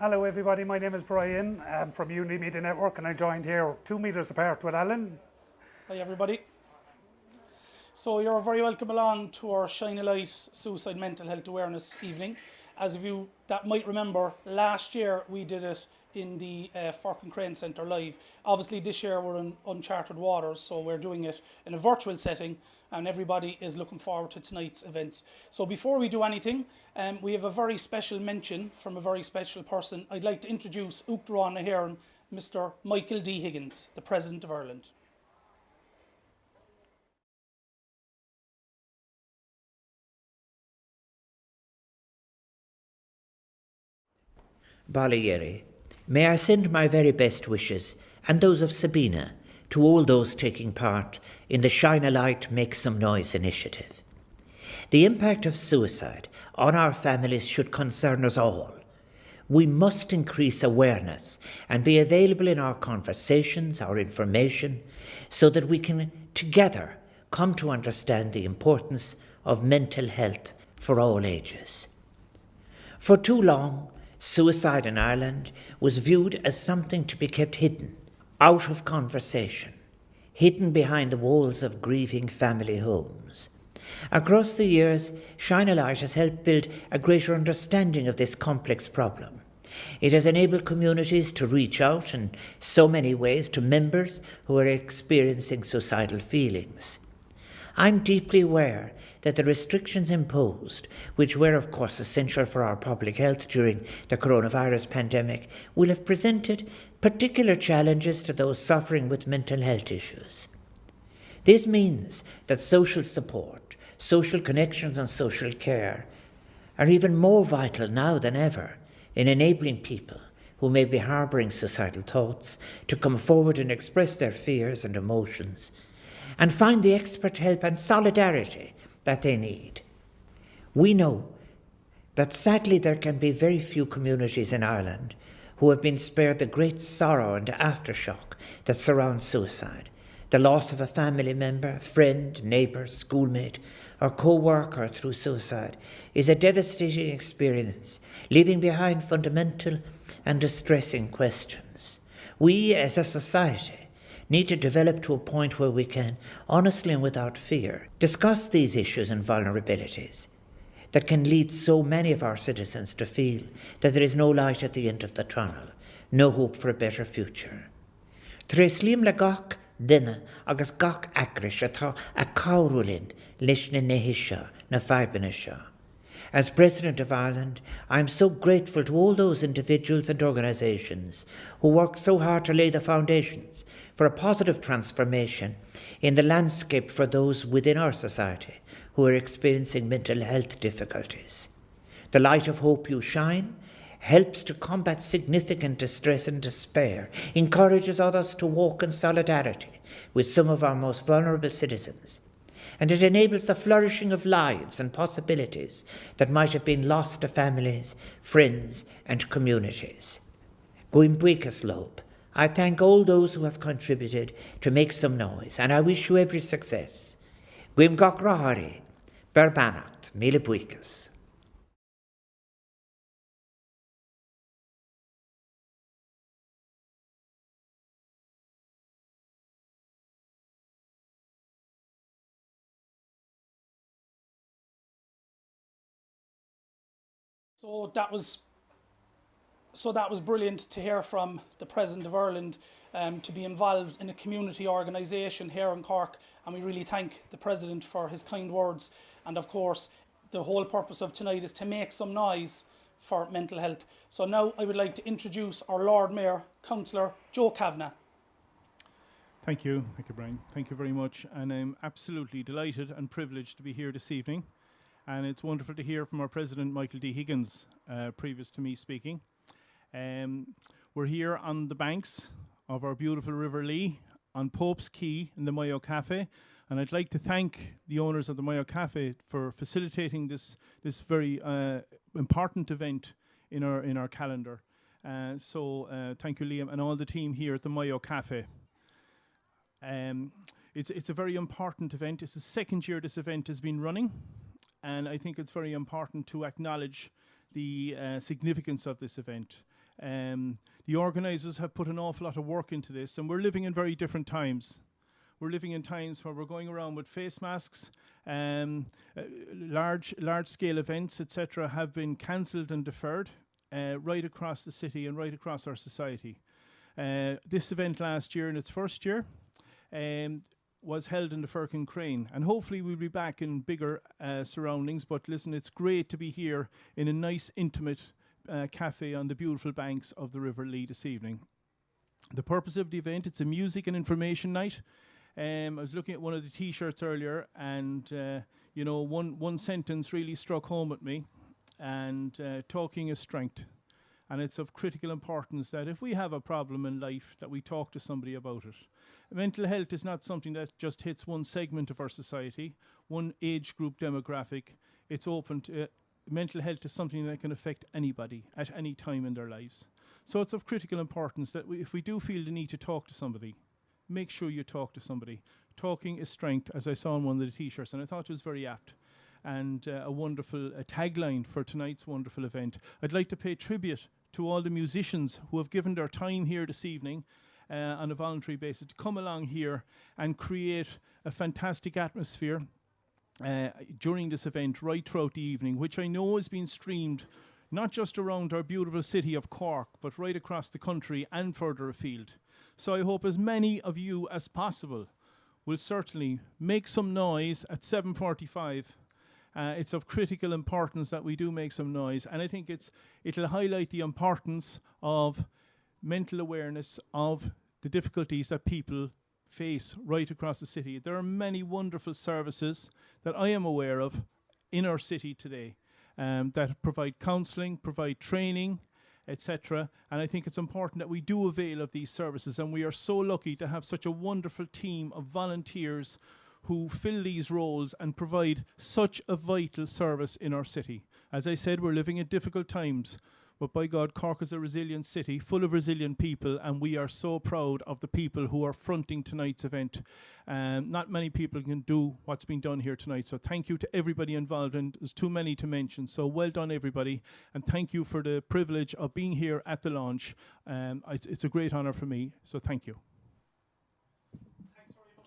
Hello everybody, my name is Brian. I'm from Unity Media Network and I joined here 2 metres apart with Alan. Hi everybody. So you're very welcome along to our Shine a Light Suicide Mental Health Awareness evening. As of you that might remember, last year we did it in the Fork and Crane Centre live. Obviously this year we're in uncharted waters, so we're doing it in a virtual setting and everybody is looking forward to tonight's events. So before we do anything, we have a very special mention from a very special person. I'd like to introduce Uachtaráin na hÉireann, Mr. Michael D. Higgins, the President of Ireland. Ballyerry, may I send my very best wishes, and those of Sabina, to all those taking part in the Shine a Light Make Some Noise initiative. The impact of suicide on our families should concern us all. We must increase awareness and be available in our conversations, our information, so that we can together come to understand the importance of mental health for all ages. For too long, suicide in Ireland was viewed as something to be kept hidden, out of conversation, hidden behind the walls of grieving family homes. Across the years, Shine a Light has helped build a greater understanding of this complex problem. It has enabled communities to reach out in so many ways to members who are experiencing suicidal feelings. I'm deeply aware that the restrictions imposed, which were of course essential for our public health during the coronavirus pandemic, will have presented particular challenges to those suffering with mental health issues. This means that social support, social connections and social care are even more vital now than ever in enabling people who may be harbouring suicidal thoughts to come forward and express their fears and emotions and find the expert help and solidarity that they need. We know that sadly there can be very few communities in Ireland who have been spared the great sorrow and aftershock that surrounds suicide. The loss of a family member, friend, neighbour, schoolmate or co-worker through suicide is a devastating experience, leaving behind fundamental and distressing questions. We as a society need to develop to a point where we can, honestly and without fear, discuss these issues and vulnerabilities that can lead so many of our citizens to feel that there is no light at the end of the tunnel, no hope for a better future. Tréslím le gach duine agus gach acris atá a cabhrúlinn leis na naithe seo, na fadhbanna seo. As President of Ireland, I am so grateful to all those individuals and organisations who work so hard to lay the foundations for a positive transformation in the landscape for those within our society who are experiencing mental health difficulties. The light of hope you shine helps to combat significant distress and despair, encourages others to walk in solidarity with some of our most vulnerable citizens, and it enables the flourishing of lives and possibilities that might have been lost to families, friends and communities. Guim buíochas lob, I thank all those who have contributed to make some noise, and I wish you every success. Guim gach rahari, berbanacht, míle buíochas. So that was brilliant to hear from the President of Ireland to be involved in a community organisation here in Cork, and we really thank the President for his kind words. And of course, the whole purpose of tonight is to make some noise for mental health. So now I would like to introduce our Lord Mayor, Councillor Joe Kavanagh. Thank you, Brian. Thank you very much, and I'm absolutely delighted and privileged to be here this evening. And it's wonderful to hear from our President, Michael D. Higgins, previous to me speaking. We're here on the banks of our beautiful River Lee, on Pope's Quay in the Mayo Cafe, and I'd like to thank the owners of the Mayo Cafe for facilitating this very important event in our calendar. So thank you, Liam, and all the team here at the Mayo Cafe. It's a very important event. It's the second year this event has been running, and I think it's very important to acknowledge the significance of this event. The organisers have put an awful lot of work into this, and we're living in very different times. We're living in times where we're going around with face masks, large-scale events, etc., have been cancelled and deferred right across the city and right across our society. This event last year, in its first year, was held in the Firkin Crane, and hopefully we'll be back in bigger surroundings. But listen, it's great to be here in a nice, intimate cafe on the beautiful banks of the River Lee this evening. The purpose of the event, it's a music and information night. I was looking at one of the T-shirts earlier, and you know, one sentence really struck home at me. And talking is strength, and it's of critical importance that if we have a problem in life, that we talk to somebody about it. Mental health is not something that just hits one segment of our society, one age group demographic. It's open to mental health is something that can affect anybody at any time in their lives. So it's of critical importance that if we do feel the need to talk to somebody, make sure you talk to somebody. Talking is strength, as I saw on one of the T-shirts, and I thought it was very apt. And a wonderful tagline for tonight's wonderful event. I'd like to pay tribute to all the musicians who have given their time here this evening on a voluntary basis to come along here and create a fantastic atmosphere during this event right throughout the evening, which I know has been streamed not just around our beautiful city of Cork, but right across the country and further afield. So I hope as many of you as possible will certainly make some noise at 7:45. It's of critical importance that we do make some noise, and I think it'll highlight the importance of mental awareness of the difficulties that people face right across the city. There are many wonderful services that I am aware of in our city today that provide counselling, provide training, etc. And I think it's important that we do avail of these services, and we are so lucky to have such a wonderful team of volunteers who fill these roles and provide such a vital service in our city. As I said, we're living in difficult times, but by God, Cork is a resilient city, full of resilient people, and we are so proud of the people who are fronting tonight's event. Not many people can do what's been done here tonight, so thank you to everybody involved, and there's too many to mention, so well done everybody, and thank you for the privilege of being here at the launch. It's a great honour for me, so thank you.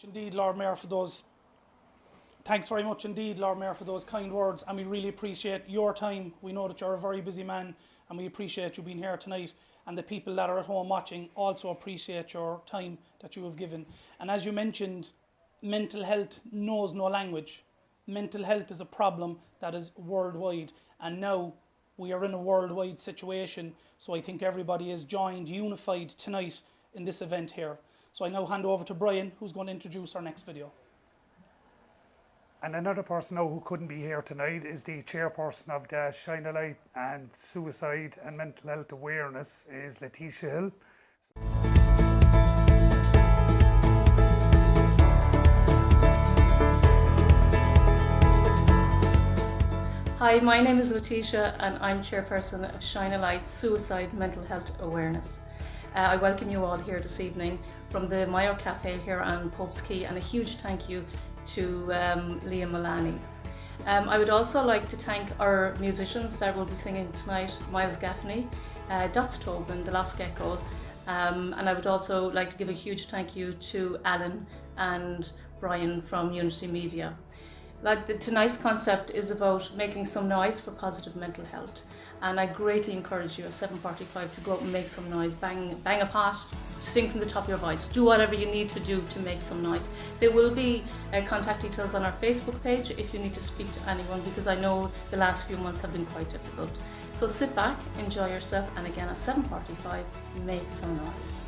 Indeed, Lord Mayor, for those. Thanks very much indeed, Lord Mayor, for those kind words, and we really appreciate your time. We know that you're a very busy man, and we appreciate you being here tonight, and the people that are at home watching also appreciate your time that you have given. And as you mentioned, mental health knows no language. Mental health is a problem that is worldwide, and now we are in a worldwide situation, so I think everybody is joined, unified tonight in this event here. So I now hand over to Brian, who's going to introduce our next video. And another person now who couldn't be here tonight is the chairperson of the Shine a Light and Suicide and Mental Health Awareness, is Letitia Hill. Hi, my name is Letitia and I'm chairperson of Shine a Light Suicide Mental Health Awareness. I welcome you all here this evening from the Mayo Cafe here on Pope's Quay, and a huge thank you to Liam Mullaney. I would also like to thank our musicians that will be singing tonight, Miles Gaffney, Dots Tobin, The Lost Gecko, and I would also like to give a huge thank you to Alan and Brian from Unity Media. Tonight's concept is about making some noise for positive mental health, and I greatly encourage you at 7:45 to go out and make some noise, bang a pot, sing from the top of your voice, do whatever you need to do to make some noise. There will be contact details on our Facebook page if you need to speak to anyone, because I know the last few months have been quite difficult. So sit back, enjoy yourself, and again at 7:45, make some noise.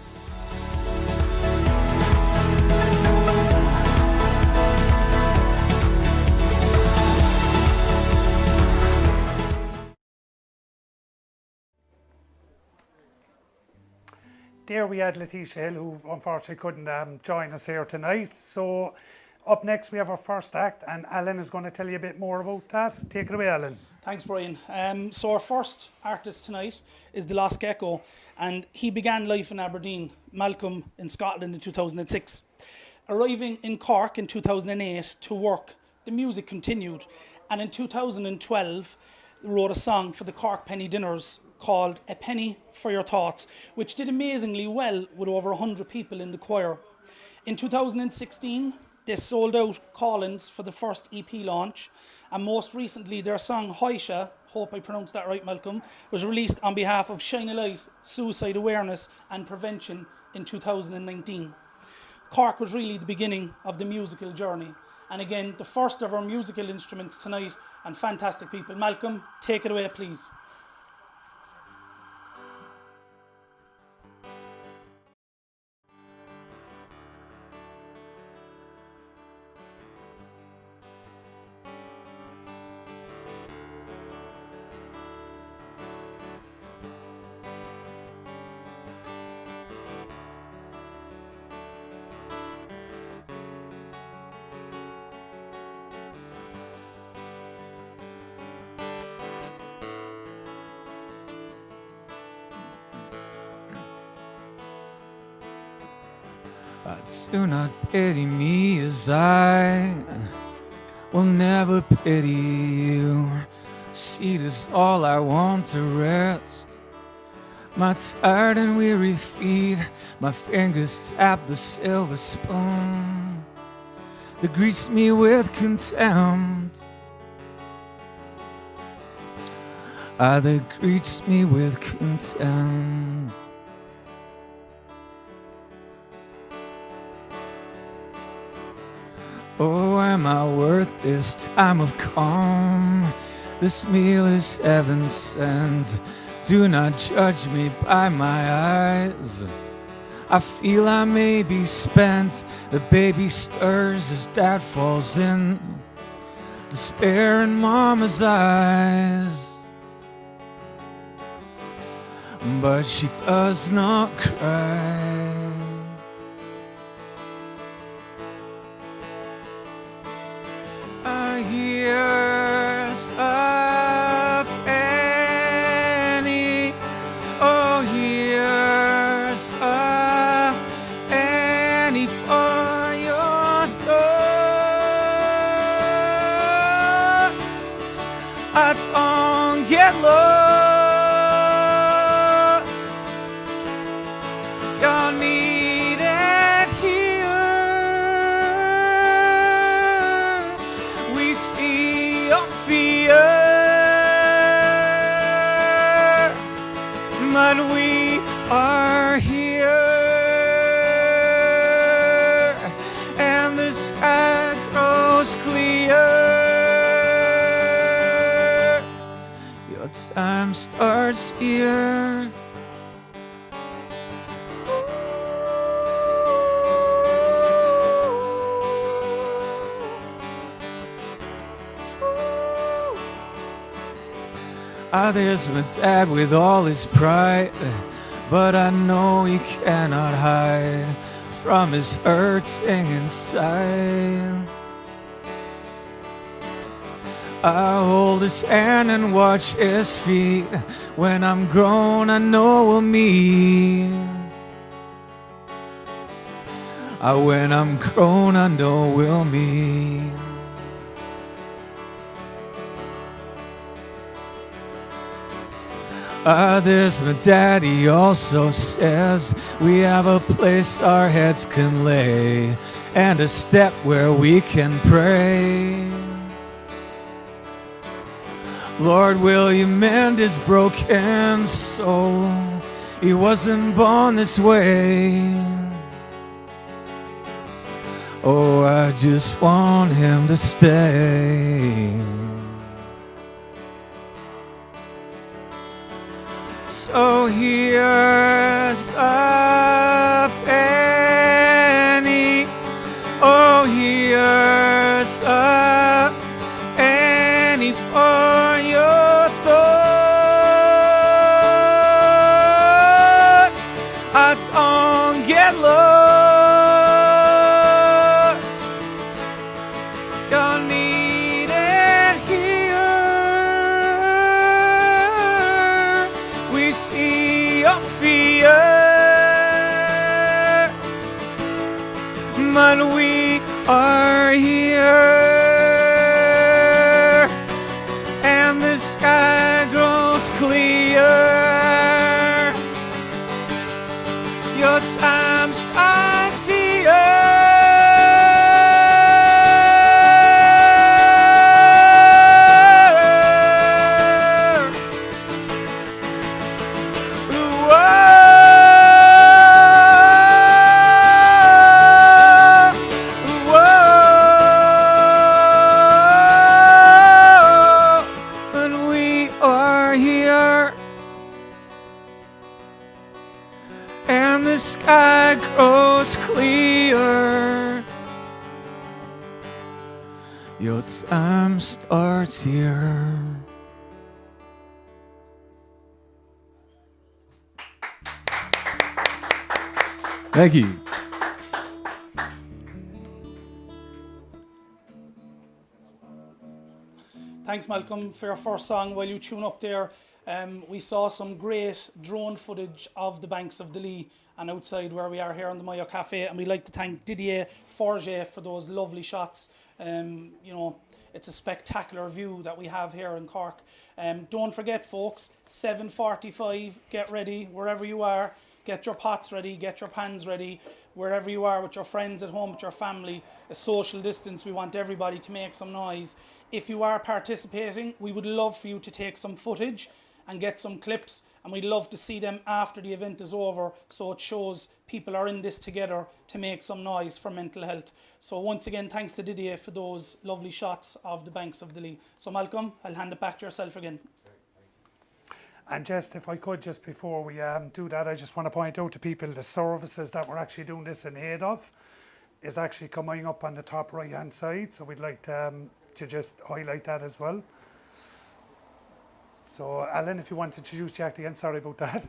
There we had Letitia Hill, who unfortunately couldn't join us here tonight. So up next we have our first act, and Alan is going to tell you a bit more about that. Take it away, Alan. Thanks, Brian. So our first artist tonight is The Lost Gecko, and he began life in Aberdeen, Malcolm in Scotland in 2006. Arriving in Cork in 2008 to work, the music continued, and in 2012 wrote a song for the Cork Penny Dinners called A Penny for Your Thoughts, which did amazingly well with over 100 people in the choir. In 2016, they sold out Collins for the first EP launch, and most recently their song Hoisha, hope I pronounced that right, Malcolm, was released on behalf of Shine a Light, Suicide Awareness and Prevention in 2019. Cork was really the beginning of the musical journey, and again, the first of our musical instruments tonight, and fantastic people. Malcolm, take it away, please. Do not pity me as I will never pity you. Seat is all I want to rest. My tired and weary feet, my fingers tap the silver spoon that greets me with contempt. That greets me with contempt. Oh, am I worth this time of calm? This meal is heaven sent. Do not judge me by my eyes. I feel I may be spent. The baby stirs as dad falls in. Despair in mama's eyes. But she does not cry. Here's a penny. Oh, here's a penny for your thoughts. I don't get lost. You're needed here. We see your fear, but we are here, and the sky grows clear. Your time starts here. There's my dad with all his pride, but I know he cannot hide from his hurting inside. I hold his hand and watch his feet. When I'm grown, I know we'll meet. When I'm grown, I know we'll meet. There's my daddy also says we have a place our heads can lay and a step where we can pray. Lord, will you mend his broken soul? He wasn't born this way. Oh, I just want him to stay. So here's a penny. Oh, here's a penny for your thoughts. I don't get lost. You're needed here. We see your fear, but we are here, and the sky grows clear. your time starts here. When we are here and the sky grows clear, your time starts here. Thank you. Thanks, Malcolm, for your first song. While you tune up there, we saw some great drone footage of the banks of the Lee and outside where we are here on the Mayo Cafe. And we'd like to thank Didier Forget for those lovely shots. You know, it's a spectacular view that we have here in Cork. Don't forget, folks, 7:45, get ready wherever you are. Get your pots ready, get your pans ready, wherever you are with your friends at home, with your family, a social distance. We want everybody to make some noise. If you are participating, we would love for you to take some footage and get some clips, and we'd love to see them after the event is over, so it shows people are in this together to make some noise for mental health. So once again, thanks to Didier for those lovely shots of the banks of the Lee. So Malcolm, I'll hand it back to yourself again. And just, if I could, just before we do that, I just want to point out to people the services that we're actually doing this in aid of is actually coming up on the top right hand side. So we'd like to just highlight that as well. So Alan, if you want to introduce Jack again, sorry about that.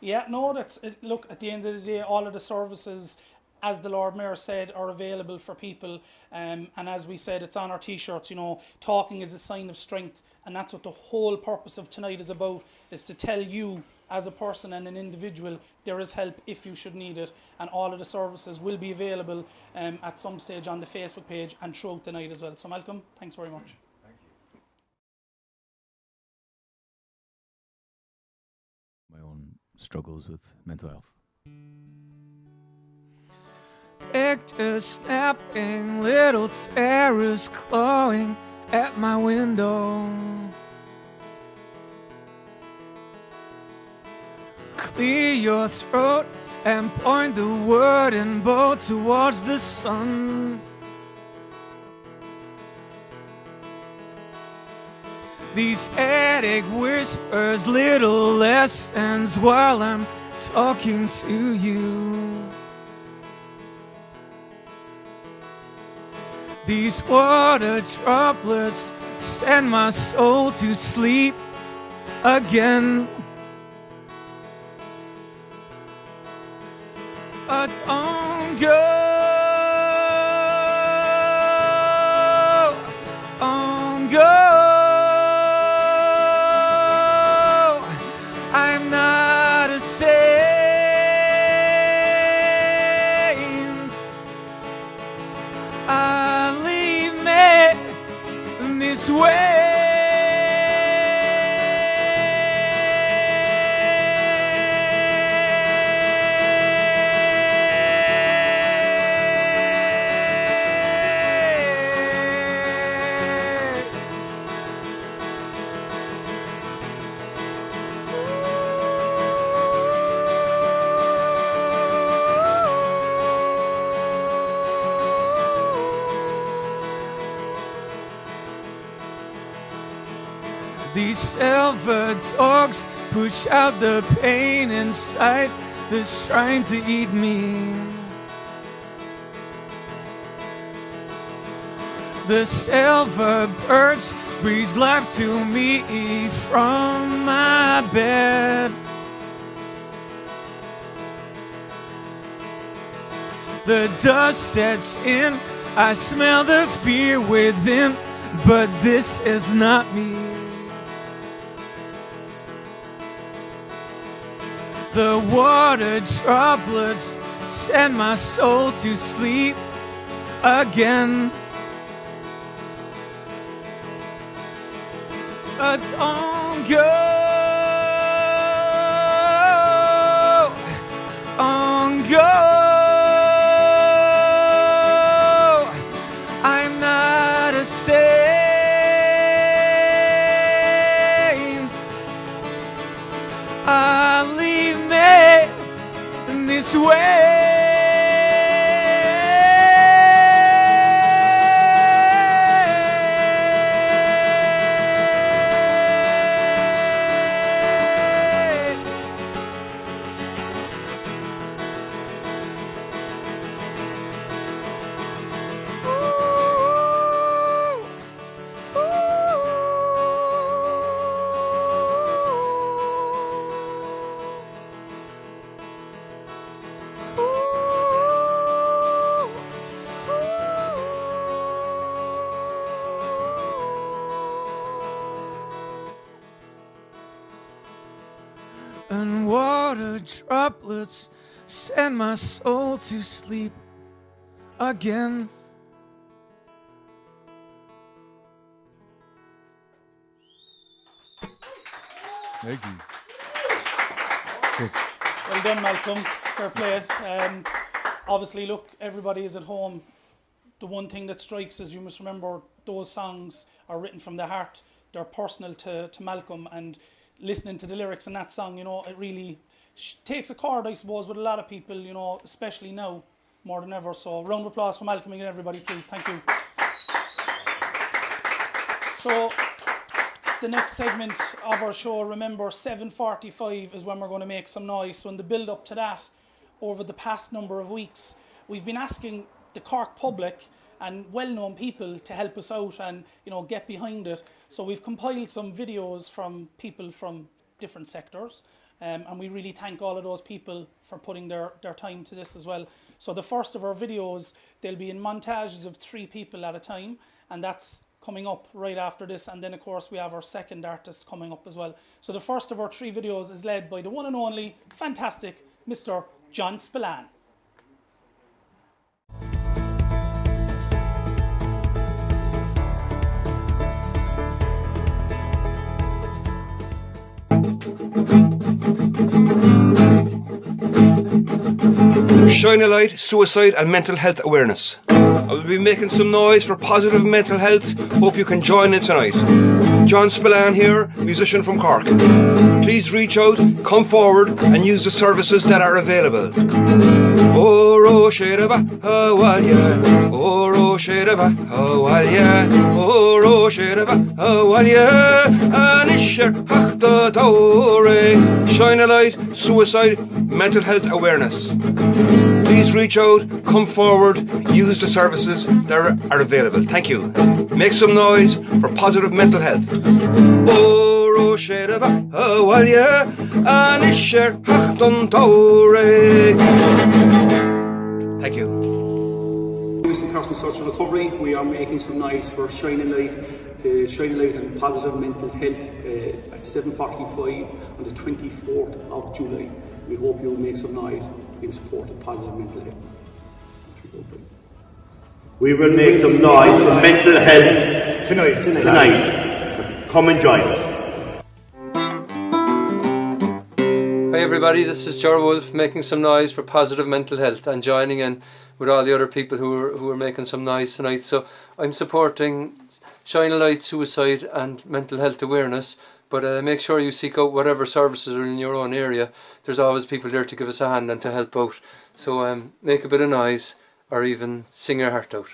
Yeah, no, that's it. Look, at the end of the day, all of the services, as the Lord Mayor said, are available for people. And as we said, it's on our t-shirts, you know, talking is a sign of strength. And that's what the whole purpose of tonight is about, is to tell you as a person and an individual, there is help if you should need it. And all of the services will be available at some stage on the Facebook page and throughout the night as well. So Malcolm, thanks very much. My own struggles with mental health. Pictures snapping, little terrors clawing at my window. Clear your throat and point the wooden bow towards the sun. These headache whispers, little lessons while I'm talking to you. These water droplets send my soul to sleep again. But don't go, don't go. I'm not a saint this way. These silver dogs push out the pain inside that's trying to eat me. The silver birds breathe life to me from my bed. The dust sets in, I smell the fear within, but this is not me. The water droplets send my soul to sleep again. But don't go, don't leave me this way. And water droplets send my soul to sleep again. Thank you. Well done, Malcolm. Fair play. Obviously, look, everybody is at home. The one thing that strikes is you must remember those songs are written from the heart. They're personal to Malcolm, and listening to the lyrics in that song, you know, it really takes a chord, I suppose, with a lot of people, you know, especially now more than ever. So, round of applause for Malcolm again, everybody, please. Thank you. So, the next segment of our show, remember, 7:45 is when we're going to make some noise. So in the build up to that, over the past number of weeks, we've been asking the Cork public and well-known people to help us out and, you know, get behind it. So we've compiled some videos from people from different sectors, and we really thank all of those people for putting their time to this as well. So the first of our videos, they'll be in montages of 3 people at a time, and that's coming up right after this. And then of course we have our second artist coming up as well. So the first of our 3 videos is led by the one and only fantastic Mr. John Spillane. Shine a light, suicide and mental health awareness. I will be making some noise for positive mental health. Hope you can join in tonight. John Spillane here, musician from Cork. Please reach out, come forward and use the services that are available. Oro Shedaba, Hawalya. Oro Shedaba, Hawalya. Oro Shedaba, Hawalya. Anisher Hakta Taure. Shine a light, suicide, mental health awareness. Please reach out, come forward, use the services that are available. Thank you. Make some noise for positive mental health. Oro Shedaba, Hawalya. Anisher Hakta Taure. Thank you. Houston Person Social Recovery, we are making some noise for shining light, and positive mental health at 7:45 on the 24th of July. We hope you'll make some noise in support of positive mental health. We will make some noise for mental health tonight. Come and join us. Hi everybody, this is Ger Wolf making some noise for positive mental health and joining in with all the other people who are making some noise tonight. So I'm supporting Shine a Light, suicide and mental health awareness, but make sure you seek out whatever services are in your own area. There's always people there to give us a hand and to help out. So make a bit of noise or even sing your heart out.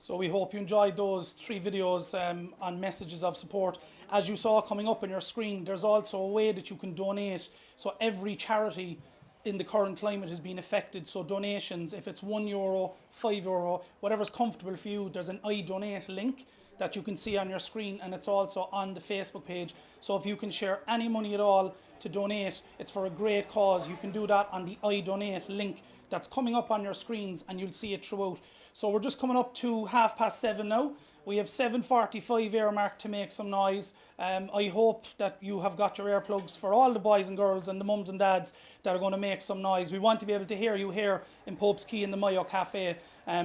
So we hope you enjoyed those 3 videos on messages of support. As you saw coming up on your screen, there's also a way that you can donate. So every charity in the current climate has been affected. So donations, if it's €1, €5, whatever's comfortable for you, there's an I Donate link that you can see on your screen, and it's also on the Facebook page. So if you can share any money at all to donate, it's for a great cause. You can do that on the I Donate link that's coming up on your screens, and you'll see it throughout. So we're just coming up to 7:30 now. We have 7:45 earmarked to make some noise. I hope that you have got your earplugs for all the boys and girls and the mums and dads that are going to make some noise. We want to be able to hear you here in Pope's Quay in the Mayo Cafe.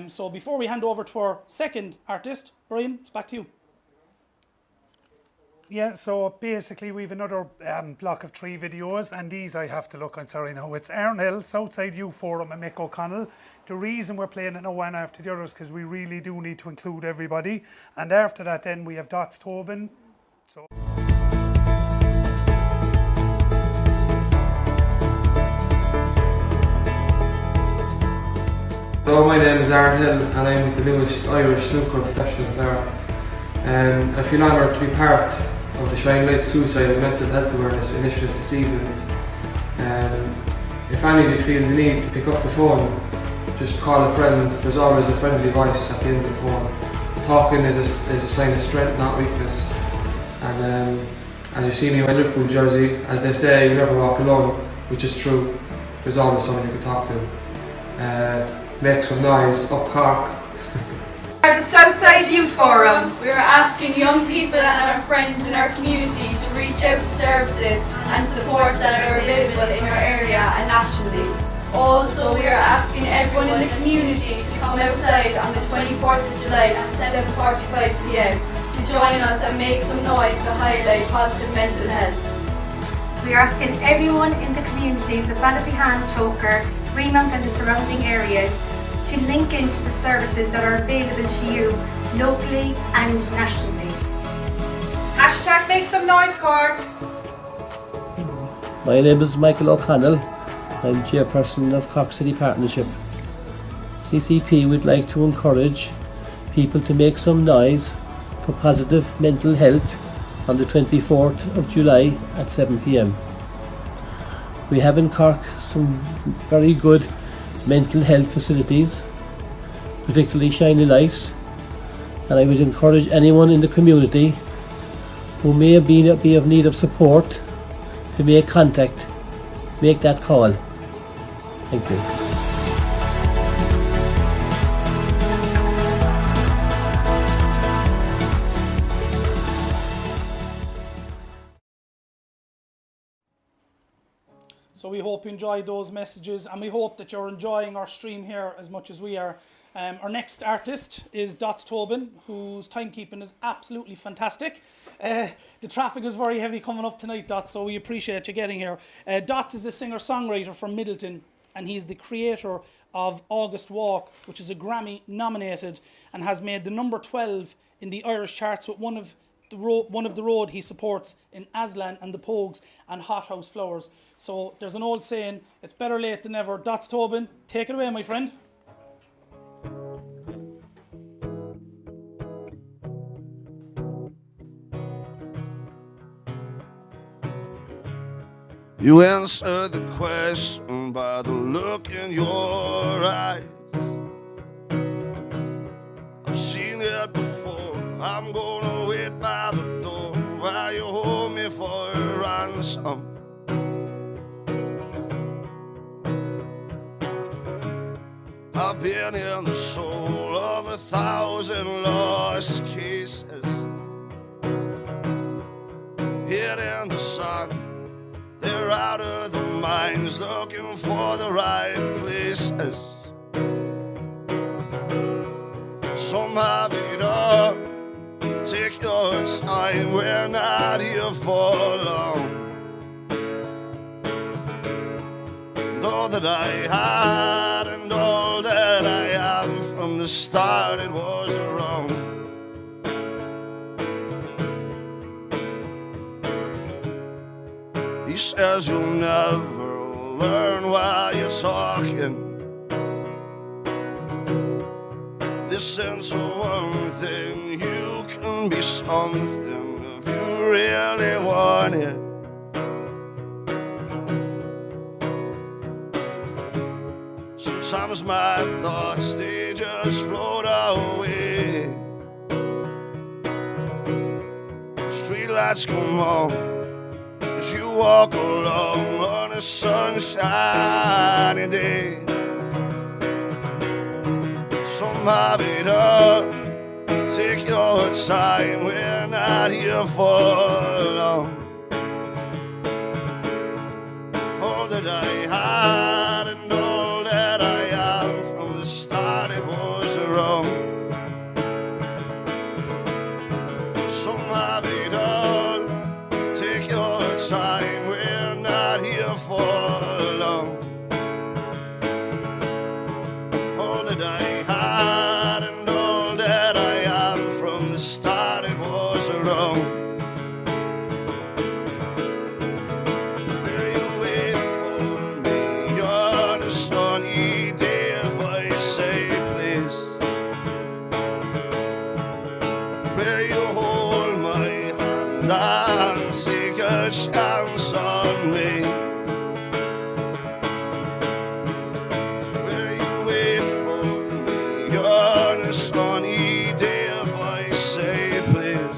So before we hand over to our second artist, Brian, it's back to you. Yeah, so basically we've another block of 3 videos, and these I have to look, I'm sorry now. It's Ernhill, Southside Youth Forum and Mick O'Connell. The reason we're playing it now one after the others because we really do need to include everybody. And after that then we have Dots Tobin. So. Hello, my name is Aaron Hill and I'm the newest Irish snooker professional player. I feel honoured to be part of the Shining Light Suicide and Mental Health Awareness initiative this evening. If any of you feel the need to pick up the phone, just call a friend. There's always a friendly voice at the end of the phone. Talking is a sign of strength, not weakness. And as you see me in my Liverpool jersey, as they say, you never walk alone, which is true. There's always someone you can talk to. Make some noise, up Cork. The Southside Youth Forum. We are asking young people and our friends in our community to reach out to services and supports that are available in our area and nationally. Also, we are asking everyone in the community to come outside on the 24th of July at 7:45 p.m. to join us and make some noise to highlight positive mental health. We are asking everyone in the communities of Ballybehan, Toker, Greenmount and the surrounding areas to link into the services that are available to you locally and nationally. Hashtag make some noise, Cork. My name is Michael O'Connell. I'm chairperson of Cork City Partnership. CCP would like to encourage people to make some noise for positive mental health on the 24th of July at 7 p.m. We have in Cork some very good mental health facilities, particularly Shiny Light, and I would encourage anyone in the community who may be of need of support to make contact, make that call. Thank you. So we hope you enjoyed those messages, and we hope that you're enjoying our stream here as much as we are. Our next artist is Dots Tobin, whose timekeeping is absolutely fantastic. The traffic is very heavy coming up tonight, Dots, so we appreciate you getting here. Dots is a singer-songwriter from Middleton, and he's the creator of August Walk, which is a Grammy nominated and has made the number 12 in the Irish charts with one of the road he supports in Aslan and the Pogues and Hothouse Flowers. So there's an old saying, it's better late than never. Dots Tobin, take it away, my friend. You answer the question by the look in your eyes. I've seen it before. I'm gonna wait by the door while you hold me for a ransom. I've been in the soul of 1,000 lost cases. Hid in the sun, they're out of their minds, looking for the right places. Some have it all, take your time, we're not here for long. And all that I had and all that I am from the start, it was wrong. He says you'll never learn while you're talking. Listen to one thing, you can be something if you really want it. Sometimes my thoughts, they just float away. Streetlights come on as you walk along on a sunshiny day. Some have it all, take your time, we're not here for long. All that I had and all that I am from the start, it was wrong. Some have it all, chance on me? Will you wait for me on a sunny day if I say please?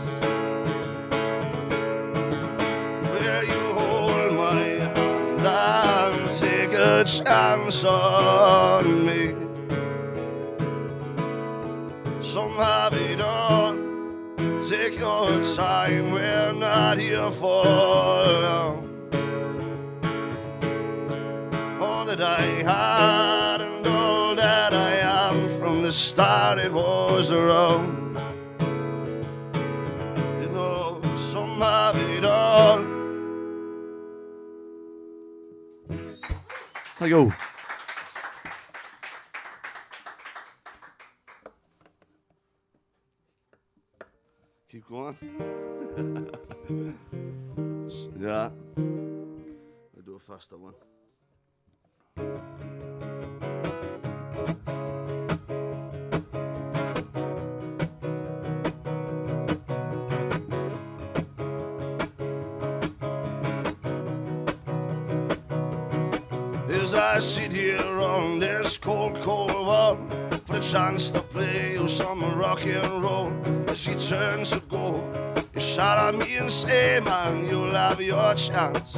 Will you hold my hand and take a chance on me? Some have it all. Take your time, we're not here for long. All that I had and all that I am, from the start it was wrong. You know, some have it all. Thank you. Keep going. Yeah. I'll do a faster one. As I sit here on this cold, cold wall, for the chance to play you some rock and roll. As he turns to go, you shout at me and say, man, you'll have your chance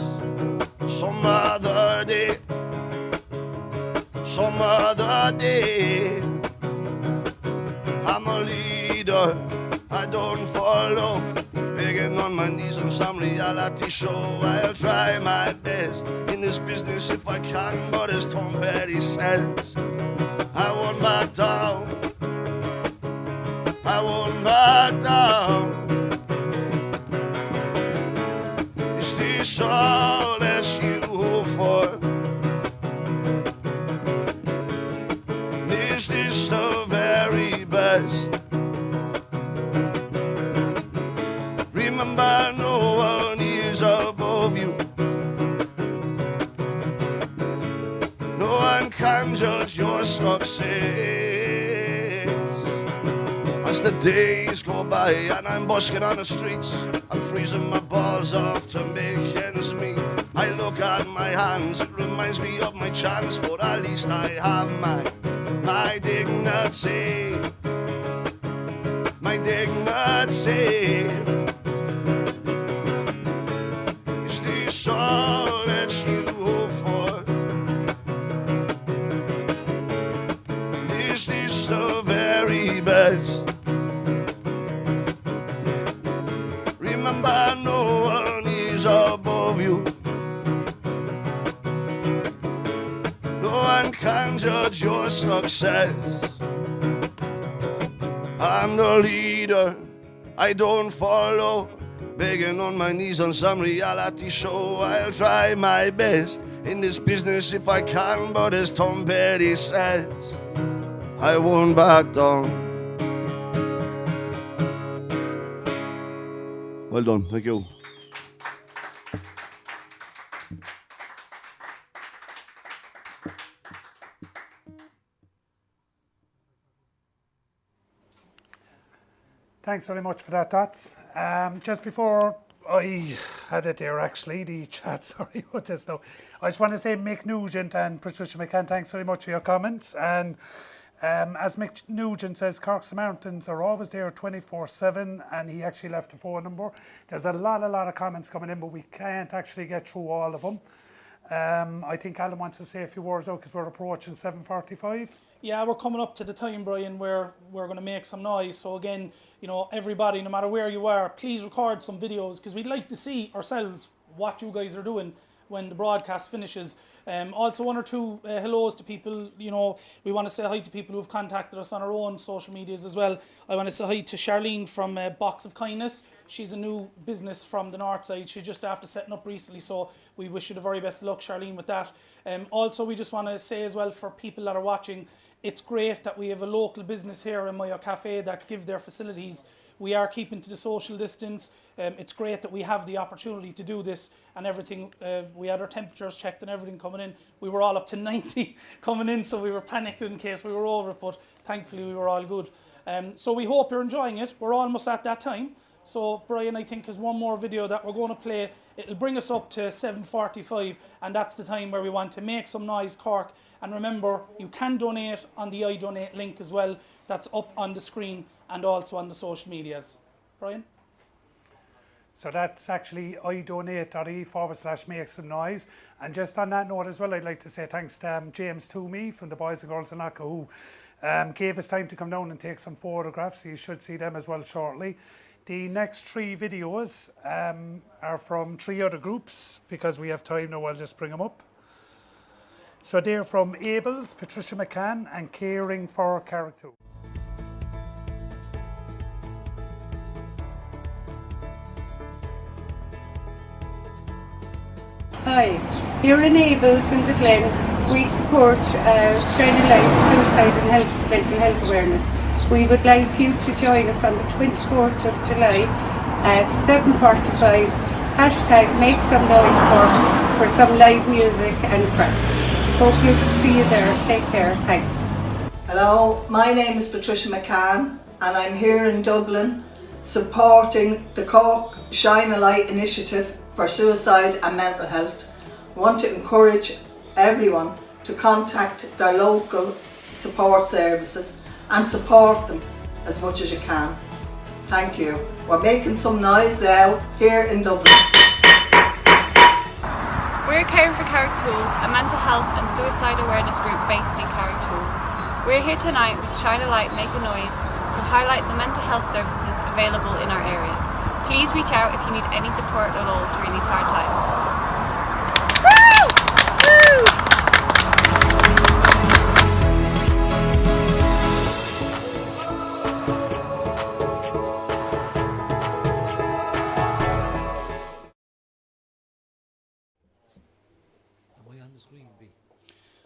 some other day, some other day. I'm a leader, I don't follow, begging on my knees on some reality show. I'll try my best in this business if I can, but as Tom Petty says, I won't back down, I won't back down. Is this all that you hope for? Is this the very best? Remember, no one is above you. No one can judge your success. As the days go by and I'm busking on the streets, I'm freezing my balls off to make ends meet. I look at my hands, it reminds me of my chance, but at least I have my dignity, my dignity. Is this all that you hope for? Is this the very best? Remember, no one is above you. No one can judge your success. I'm the leader, I don't follow, begging on my knees on some reality show. I'll try my best in this business if I can, but as Tom Petty says, I won't back down. Well done, thank you. Thanks very much for that, Dots. Just before I had it there, actually, the chat, sorry about this now. I just want to say Mick Nugent and Patricia McCann, thanks very much for your comments. And as Mick Nugent says, Cork Samaritans are always there 24/7, and he actually left a phone number. There's a lot of comments coming in, but we can't actually get through all of them. I think Alan wants to say a few words though, because we're approaching 7:45. Yeah, we're coming up to the time, Brian, where we're going to make some noise. So again, you know, everybody, no matter where you are, please record some videos, because we'd like to see ourselves what you guys are doing when the broadcast finishes. Also, one or two hellos to people. You know, we want to say hi to people who've contacted us on our own social medias as well. I want to say hi to Charlene from Box of Kindness. She's a new business from the north side. She's just after setting up recently, so we wish you the very best of luck, Charlene, with that. Also, we just want to say as well, for people that are watching, it's great that we have a local business here in Mayo Cafe that give their facilities. We are keeping to the social distance. It's great that we have the opportunity to do this and everything. We had our temperatures checked and everything coming in. We were all up to 90 coming in, so we were panicked in case we were over it, but thankfully we were all good. So we hope you're enjoying it. We're almost at that time. So Brian, I think, has one more video that we're going to play. It'll bring us up to 7:45, and that's the time where we want to make some noise, Cork. And remember, you can donate on the iDonate link as well. That's up on the screen and also on the social medias. Brian? So that's actually idonate.e/make some noise. And just on that note as well, I'd like to say thanks to James Toomey from the Boys and Girls in Locker, who gave us time to come down and take some photographs. You should see them as well shortly. The next 3 videos are from 3 other groups. Because we have time now, I'll just bring them up. So they're from Abel's, Patricia McCann, and Caring for Carrick2. Hi, here in Abel's in the Glen, we support Shining Light Suicide and Mental Health Awareness. We would like you to join us on the 24th of July at 7:45. Hashtag make some noise for some live music and crack. Hope you see you there. Take care. Thanks. Hello, my name is Patricia McCann and I'm here in Dublin supporting the Cork Shine a Light initiative for suicide and mental health. I want to encourage everyone to contact their local support services and support them as much as you can. Thank you. We're making some noise now here in Dublin. We're Caring for Carrick2, a mental health and suicide awareness group based in Carrick2. We're here tonight with Shine a Light Make a Noise to highlight the mental health services available in our area. Please reach out if you need any support at all during these hard times. Woo! Woo!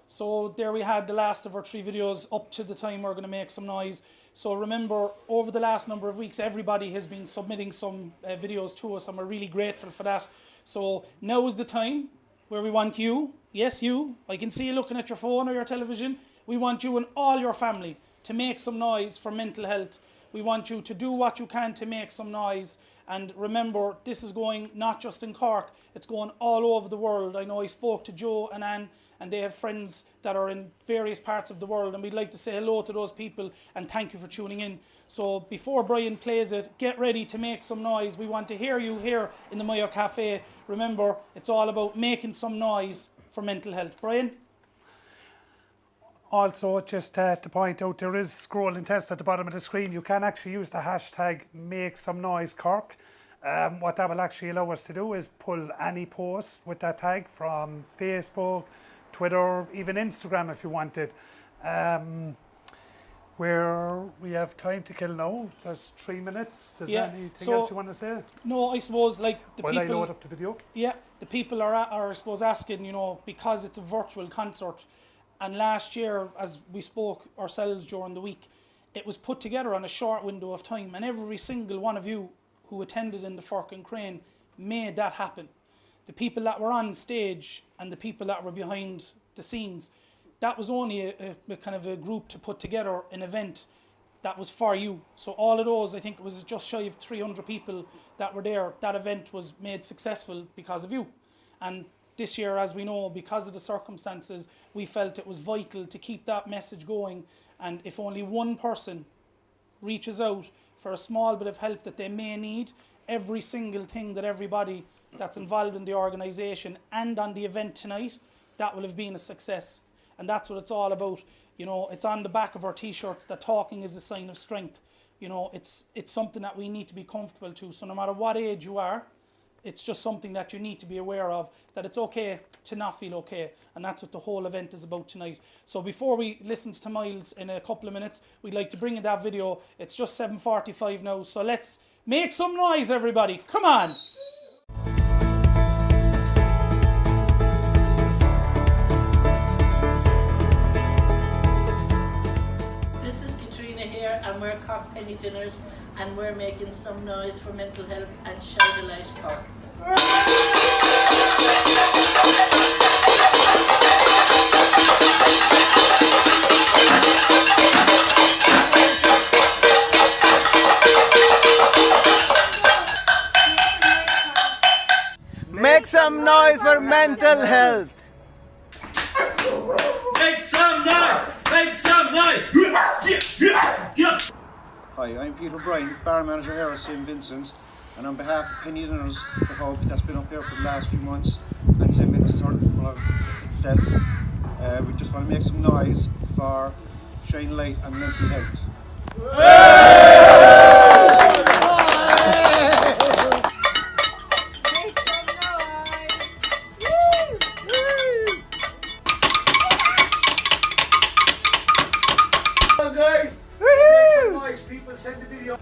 So there we had the last of our 3 videos up to the time we're going to make some noise. So remember, over the last number of weeks, everybody has been submitting some videos to us, and we're really grateful for that. So now is the time where we want you, yes you, I can see you looking at your phone or your television, we want you and all your family to make some noise for mental health. We want you to do what you can to make some noise. And remember, this is going not just in Cork, it's going all over the world. I know I spoke to Joe and Anne, and they have friends that are in various parts of the world, and we'd like to say hello to those people and thank you for tuning in. So before Brian plays it, get ready to make some noise. We want to hear you here in the Mayo Cafe. Remember, it's all about making some noise for mental health. Brian? Also, just to point out, there is scrolling text at the bottom of the screen. You can actually use the hashtag #MakeSomeNoiseCork. What that will actually allow us to do is pull any post with that tag from Facebook, Twitter, even Instagram if you wanted. Where we have time to kill now. There's 3 minutes. Does anything else you want to say? No, I suppose like the While people. I load up the video. Yeah, the people are I suppose asking, you know, because it's a virtual concert, and last year, as we spoke ourselves during the week, it was put together on a short window of time, and every single one of you who attended in the Firk and Crane made that happen. The people that were on stage and the people that were behind the scenes, that was only a kind of a group to put together an event that was for you. So all of those, I think it was just shy of 300 people that were there. That event was made successful because of you. And this year, as we know, because of the circumstances, we felt it was vital to keep that message going. And if only one person reaches out for a small bit of help that they may need, every single thing that everybody that's involved in the organisation and on the event tonight, that will have been a success. And that's what it's all about. You know, it's on the back of our t-shirts that talking is a sign of strength. You know, it's something that we need to be comfortable to. So no matter what age you are, it's just something that you need to be aware of, that it's okay to not feel okay. And that's what the whole event is about tonight. So before we listen to Miles in a couple of minutes, we'd like to bring in that video. It's just 7:45 now, so let's make some noise, everybody. Come on. This is Katrina here, and we're Cork Penny Dinners, and we're making some noise for mental health and Shine a Light Cork. some noise for mental health. Make some noise! Make some noise! Hi, I'm Peter Bryan, bar manager here at St. Vincent's, and on behalf of Penny Dinners, the hub that's been up here for the last few months, and St. Vincent's itself, we just want to make some noise for Shine Light and mental health.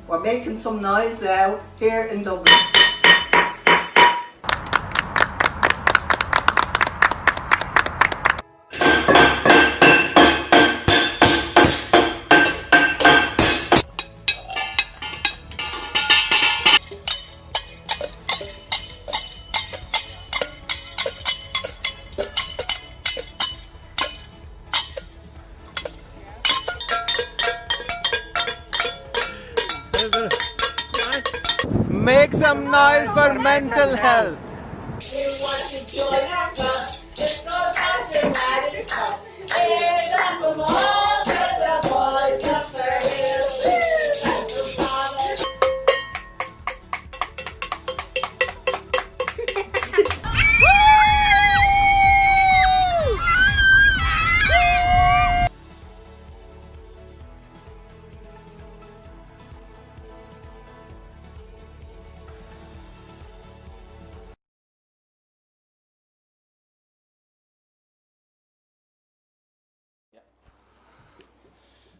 We're making some noise now here in Dublin. Make some noise for mental health.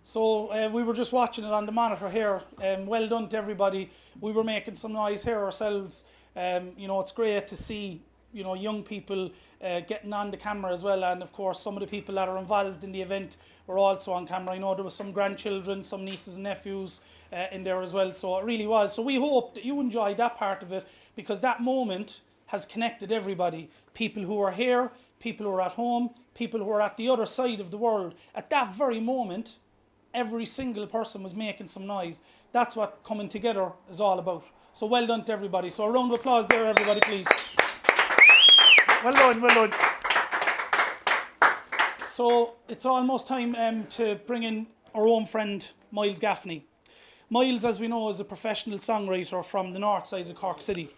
So we were just watching it on the monitor here. Well done to everybody. We were making some noise here ourselves. You know, it's great to see, you know, young people getting on the camera as well. And of course, some of the people that are involved in the event were also on camera. I know there was some grandchildren, some nieces and nephews in there as well. So it really was. So we hope that you enjoyed that part of it, because that moment has connected everybody. People who are here, people who are at home, people who are at the other side of the world. At that very moment, every single person was making some noise. That's what coming together is all about. So well done to everybody. So a round of applause there, everybody, please. Well done, well done. So it's almost time to bring in our own friend, Miles Gaffney. Miles, as we know, is a professional songwriter from the north side of Cork City.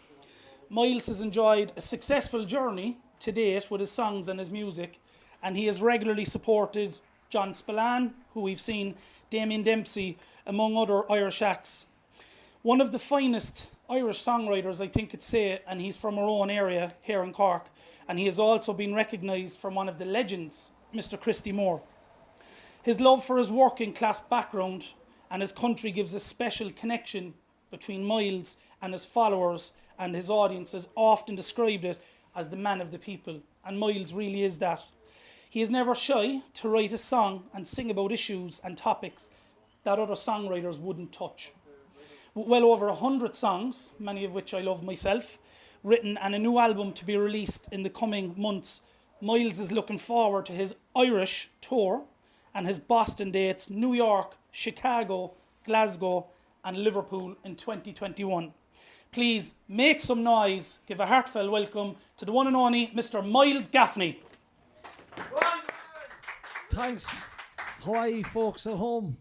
Miles has enjoyed a successful journey to date with his songs and his music, and he has regularly supported John Spillane, who we've seen, Damien Dempsey, among other Irish acts. One of the finest Irish songwriters, I think I'd say, and he's from our own area here in Cork, and he has also been recognised from one of the legends, Mr. Christy Moore. His love for his working class background and his country gives a special connection between Miles and his followers, and his audience has often described it as the man of the people, and Miles really is that. He is never shy to write a song and sing about issues and topics that other songwriters wouldn't touch. Well over 100 songs, many of which I love myself, written, and a new album to be released in the coming months, Miles is looking forward to his Irish tour and his Boston dates, New York, Chicago, Glasgow and Liverpool in 2021. Please make some noise, give a heartfelt welcome to the one and only Mr. Miles Gaffney. Thanks. How are you folks at home?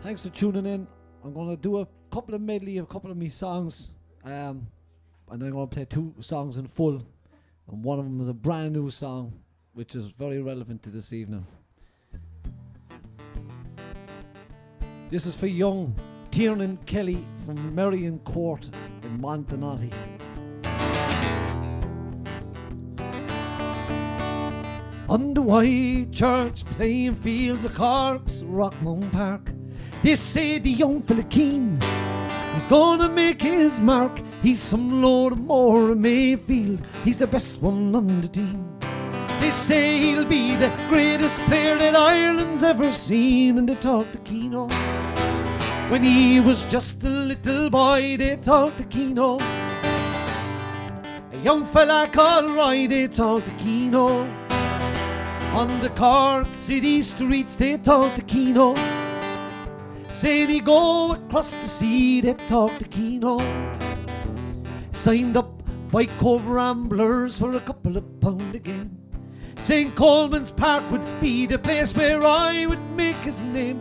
Thanks for tuning in. I'm going to do a couple of medley of a couple of me songs, and then I'm going to play 2 songs in full, and one of them is a brand new song which is very relevant to this evening. This is for young Tiernan Kelly from Merrion Court in Montenotte. On the White Church playing fields of Cork's Rockmount Park, they say the young fella keen, he's gonna make his mark. He's some load more in Mayfield, he's the best one on the team. They say he'll be the greatest player that Ireland's ever seen, and they talk to Keano. When he was just a little boy, they talk to Keano. A young fella called Roy, they talk to Keano. On the Cork City streets, they talk to Keano. Say they go across the sea, they talk to Keano. Signed up by Cove Ramblers for a couple of pound again. St. Coleman's Park would be the place where I would make his name.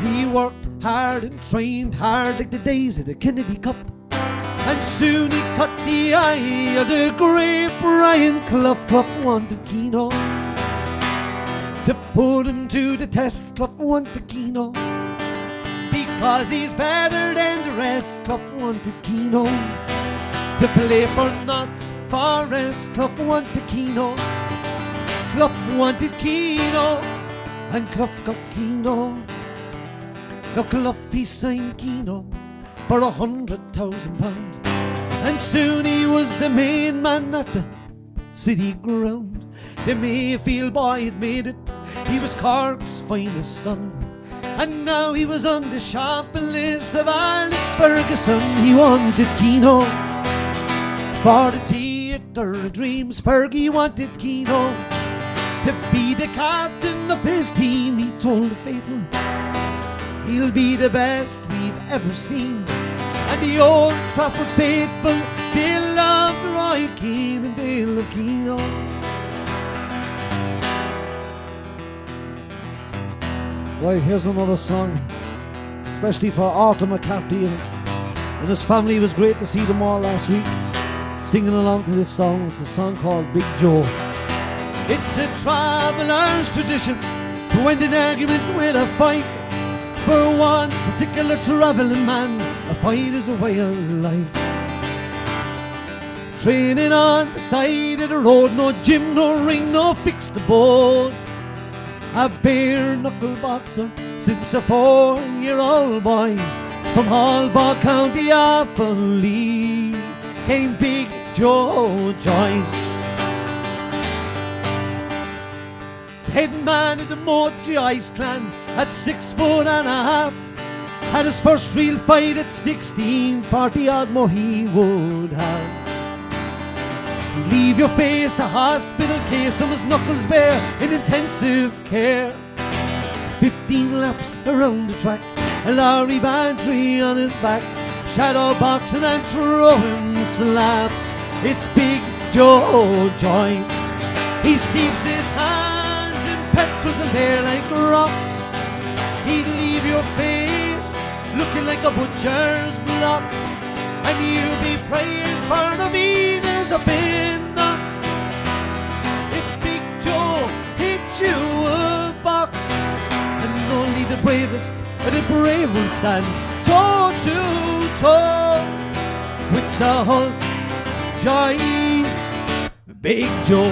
He worked hard and trained hard like the days of the Kennedy Cup. And soon he cut the eye of the great Brian Clough. Clough wanted Keano to put him to the test. Clough wanted Keano because he's better than the rest. Clough wanted Keano to play for Notts Forest. Clough wanted Keano. Clough wanted Keano, and Clough got Keano. Now Clough he signed Keano for £100,000, and soon he was the main man at the City Ground. The Mayfield boy had made it. He was Cork's finest son, and now he was on the shopping list of Alex Ferguson. He wanted Keano for the theatre of dreams. Fergie wanted Keano to be the captain of his team. He told the faithful he'll be the best we've ever seen. And the Old Trafford faithful, they loved Roy Keane and they love Keano. Right, here's another song, especially for Arthur McCarthy and his family. It was great to see them all last week singing along to this song. It's a song called Big Joe. It's a traveller's tradition to end an argument with a fight. For one particular travelling man, a fight is a way of life. Training on the side of the road, no gym, no ring, no fix the board. A bare knuckle boxer since a 4-year-old boy. From Hallbar County Offaly came Big Joe Joyce. Head man of the Mochi Ice Clan at 6'1.5", had his first real fight at 16, 40 odd more he would have. Leave your face a hospital case, and his knuckles bare in intensive care. 15 laps around the track, a lorry battery on his back, shadow boxing and throwing slaps. It's Big Joe Joyce. He steeps his hands in petrol and they're like rocks. He'd leave your face looking like a butcher's block, and you'll be praying for the meanest of in knock. If Big Joe hits you a box, and only the bravest of the brave will stand toe to toe with the Hulk Joyce, Big Joe.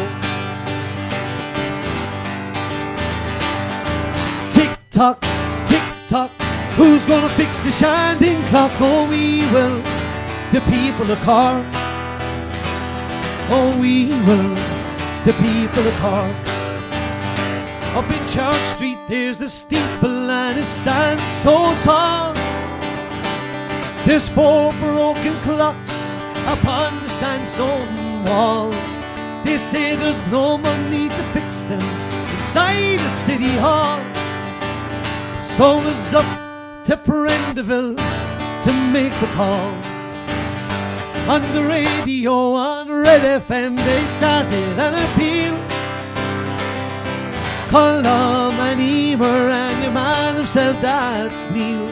Tick tock, tick tock, who's gonna fix the shining clock? Oh, we will, the people of Cork. Oh, we will, the people of Cork. Up in Church Street there's a steeple and it stands so tall. There's 4 broken clocks upon the sandstone walls. They say there's no money to fix them inside the City Hall. So it's up to Prendeville to make the call. On the radio, on Red FM, they started an appeal. Colum and Emer and your man himself, that's Neil.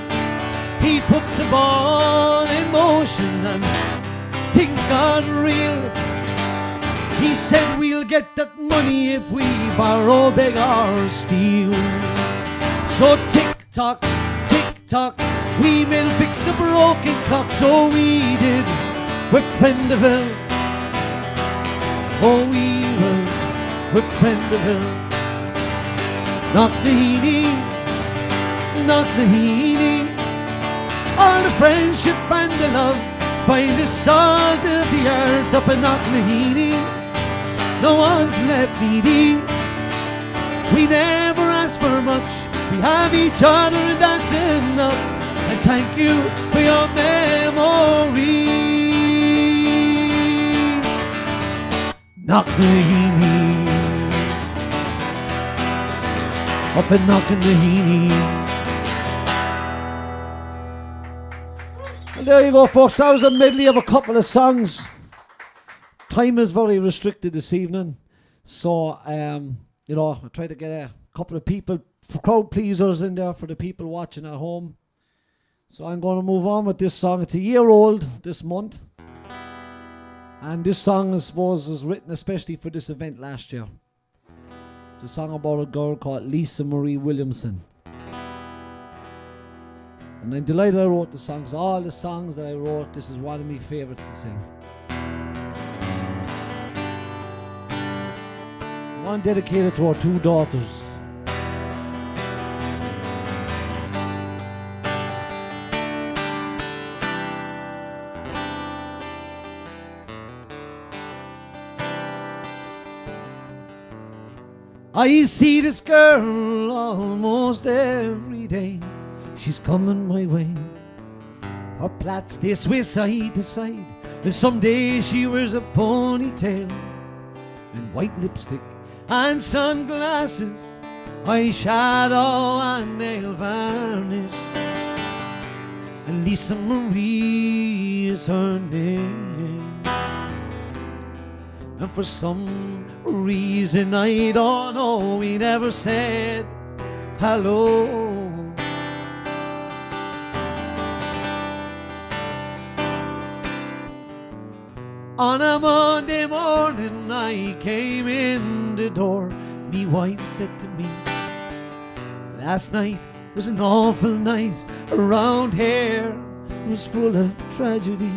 He put the ball in motion and things got real. He said we'll get that money if we borrow, beg or steal. So tick tock, we will fix the broken clock. So we did with Prendeville. Oh, we will with Prendeville. Knocknaheeny, Knocknaheeny. All the friendship and the love find the salt of the earth up in Knocknaheeny. No one's left needy. We never ask for much. We have each other and that's enough. And thank you for your memories. Knocknaheeny, up in Knocknaheeny. And there you go, folks. That was a medley of a couple of songs time is very restricted this evening, so you know, I try to get a couple of people, crowd pleasers in there for the people watching at home. So I'm going to move on with this song. It's a year old this month, and this song, I suppose, was written especially for this event last year. It's a song about a girl called Lisa Marie Williamson. And I'm delighted I wrote the songs. All the songs that I wrote, this is one of my favourites to sing. One dedicated to our 2 daughters. I see this girl almost every day. She's coming my way. Her plaits they sway side to side, and some days she wears a ponytail and white lipstick and sunglasses, eyeshadow and nail varnish. And Lisa Marie is her name. And for some reason I don't know, we never said hello. On a Monday morning I came in the door. Me wife said to me, last night was an awful night. Around here was full of tragedy.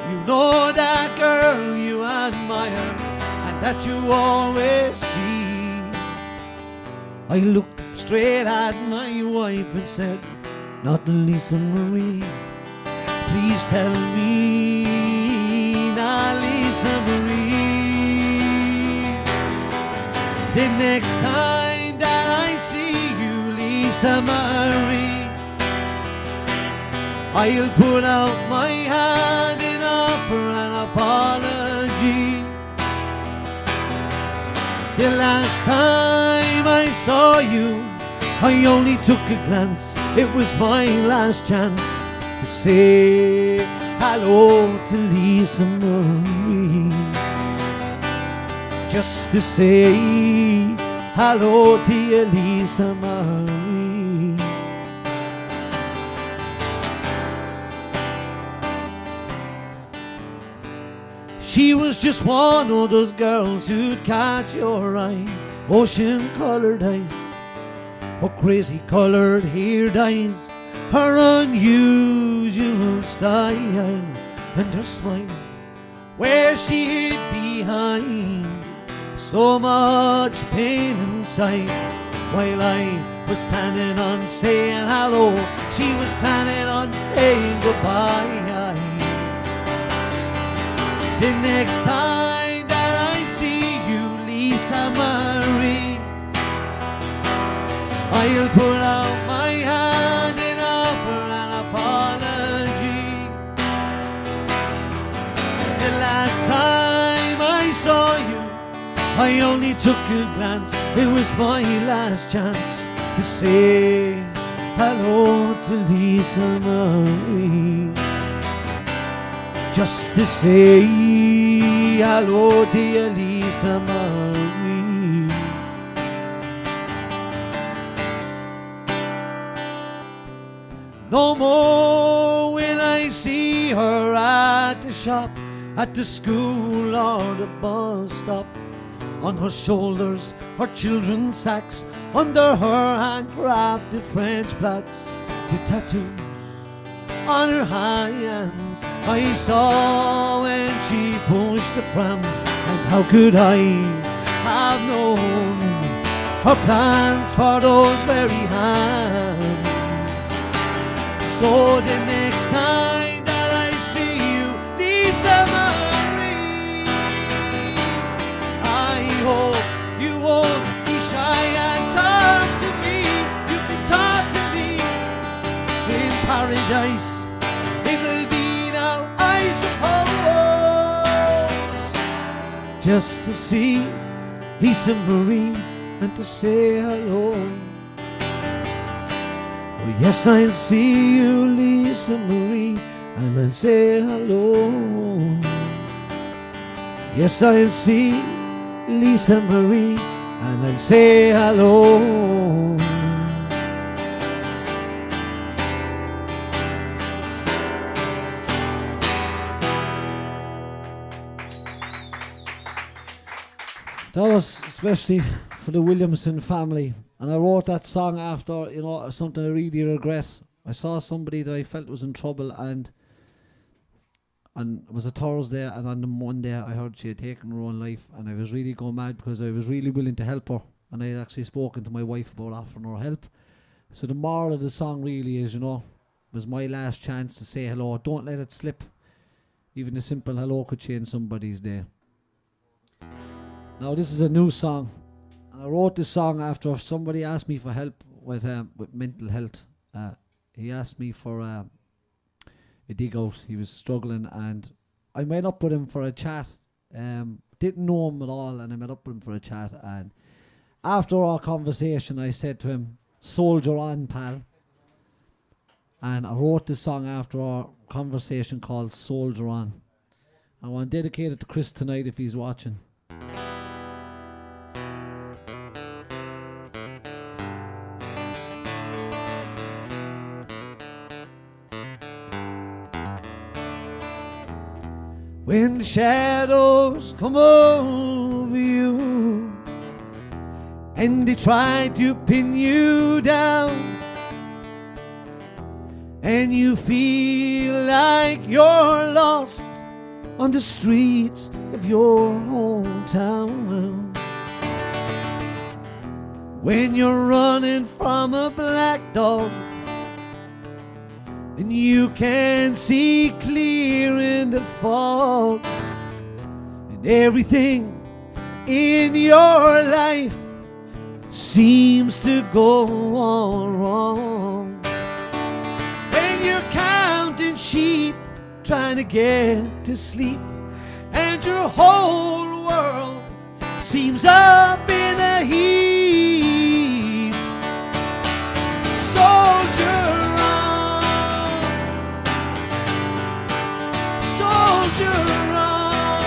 You know that girl you admire and that you always see. I looked straight at my wife and said, not Lisa Marie. Please tell me, not Lisa Marie. The next time that I see you, Lisa Marie, I'll put out my hand and offer an apology. The last time I saw you, I only took a glance. It was my last chance to say hello to Lisa Marie. Just to say hello to you, Lisa Marie. She was just one of those girls who'd catch your eye. Ocean-colored eyes, her crazy-colored hair dyes, her unusual style, and her smile, where she hid behind so much pain inside. While I was planning on saying hello, she was planning on saying goodbye. The next time that I see you, Lisa Marie, I'll put out my hand and offer an apology. The last time I saw you, I only took a glance. It was my last chance to say hello to Lisa Marie. Just to say hello to you, Lisa Marie. No more will I see her at the shop, at the school or the bus stop. On her shoulders, her children's sacks, under her handcrafted French plaits, the tattoos on her hands I saw when she pushed the pram. And how could I have known her plans for those very hands? So the next time that I see you, Lisa Marie, I hope you won't be shy and talk to me. You can talk to me in paradise. It'll be now, I suppose, just to see Lisa Marie and to say hello. Oh yes, I'll see you, Lisa Marie, and I'll say hello. Yes, I'll see Lisa Marie and I'll say hello. That was especially for the Williamson family, and I wrote that song after, you know, something I really regret. I saw somebody that I felt was in trouble, and it was a Thursday, and on the Monday I heard she had taken her own life, and I was really going mad because I was really willing to help her, and I had actually spoken to my wife about offering her help. So the moral of the song really is, you know, it was my last chance to say hello. Don't let it slip. Even a simple hello could change somebody's day. Now this is a new song, and I wrote this song after somebody asked me for help with mental health. He asked me for a dig out. He was struggling, and I met up with him for a chat. Didn't know him at all, and I met up with him for a chat, and after our conversation I said to him, "Soldier on, pal." And I wrote this song after our conversation called Soldier On. I want to dedicate it to Chris tonight if he's watching. When the shadows come over you and they try to pin you down, and you feel like you're lost on the streets of your hometown, when you're running from a black dog and you can't see clear in the fog, and everything in your life seems to go all wrong, when you're counting sheep trying to get to sleep, and your whole world seems up in a heap. Soldier on, soldier on.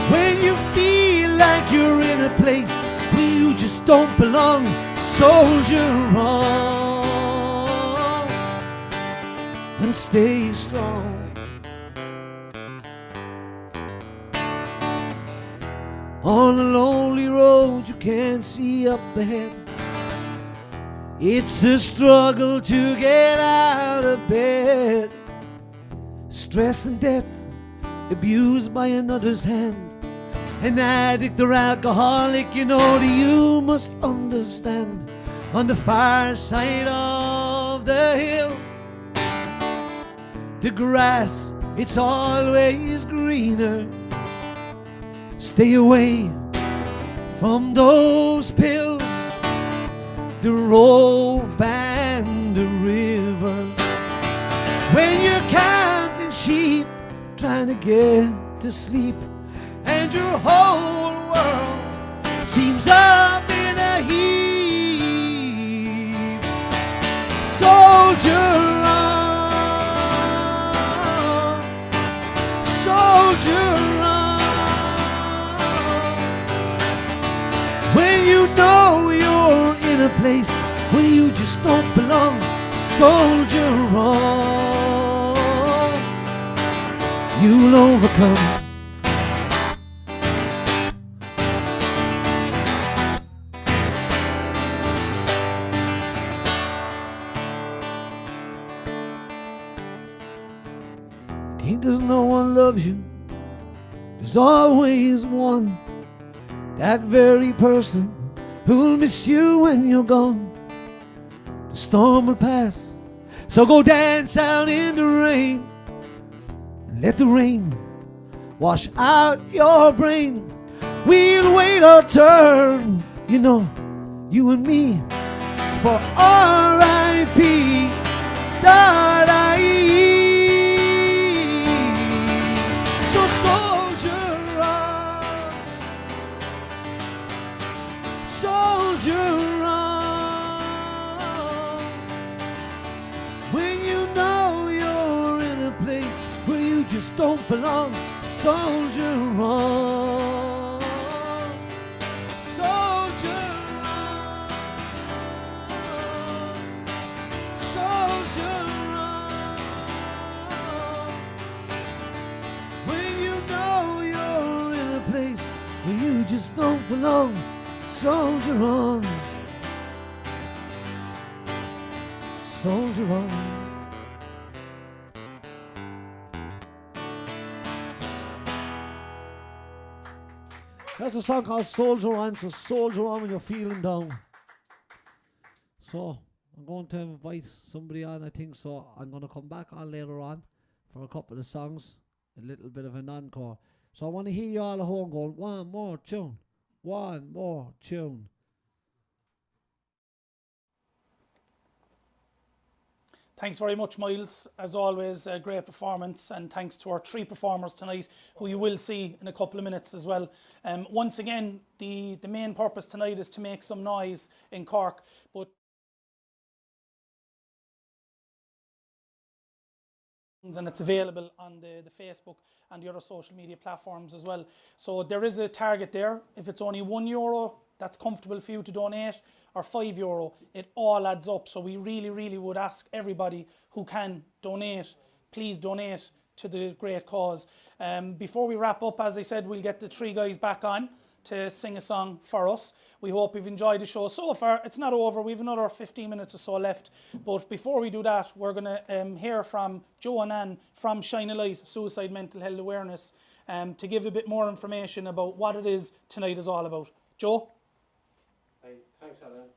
When you feel like you're in a place where you just don't belong, soldier on and stay strong. On a lonely road you can't see up ahead, it's a struggle to get out of bed. Stress and debt, abused by another's hand, an addict or alcoholic, you know that you must understand. On the far side of the hill, the grass, it's always greener. Stay away from those pills, the rope and the river. When you're counting sheep trying to get to sleep, and your whole world seems up in a heap. Soldier on, soldier on. When you know you're in a place where you just don't belong, soldier on, you'll overcome. Think there's no one loves you, there's always one, that very person who'll miss you when you're gone. The storm will pass, so go dance out in the rain, and let the rain wash out your brain. We'll wait our turn, you know, you and me, for R.I.P. So soldier on, soldier on. When you know you're in a place where you just don't belong. Soldier on, soldier on, soldier on. When you know you're in a place where you just don't belong, soldier on, soldier on. That's a song called Soldier On, so soldier on when you're feeling down. So, I'm going to invite somebody on, I think, so I'm going to come back on later on for a couple of songs, a little bit of an encore. So I want to hear you all at home going, one more tune, one more tune. Thanks very much, Miles. As always, a great performance, and thanks to our 3 performers tonight, who you will see in a couple of minutes as well. Once again, the main purpose tonight is to make some noise in Cork, but and it's available on the Facebook and the other social media platforms as well. So there is a target there. If it's only €1 that's comfortable for you to donate, or €5, it all adds up. So we really would ask everybody who can donate, please donate to the great cause. Before we wrap up, as I said, we'll get the 3 guys back on to sing a song for us. We hope you've enjoyed the show so far. It's not over, we have another 15 minutes or so left, but before we do that, we're going to hear from Joe and Ann from Shine a Light Suicide Mental Health Awareness to give a bit more information about what it is tonight is all about. Joe? Hi, thanks Alan.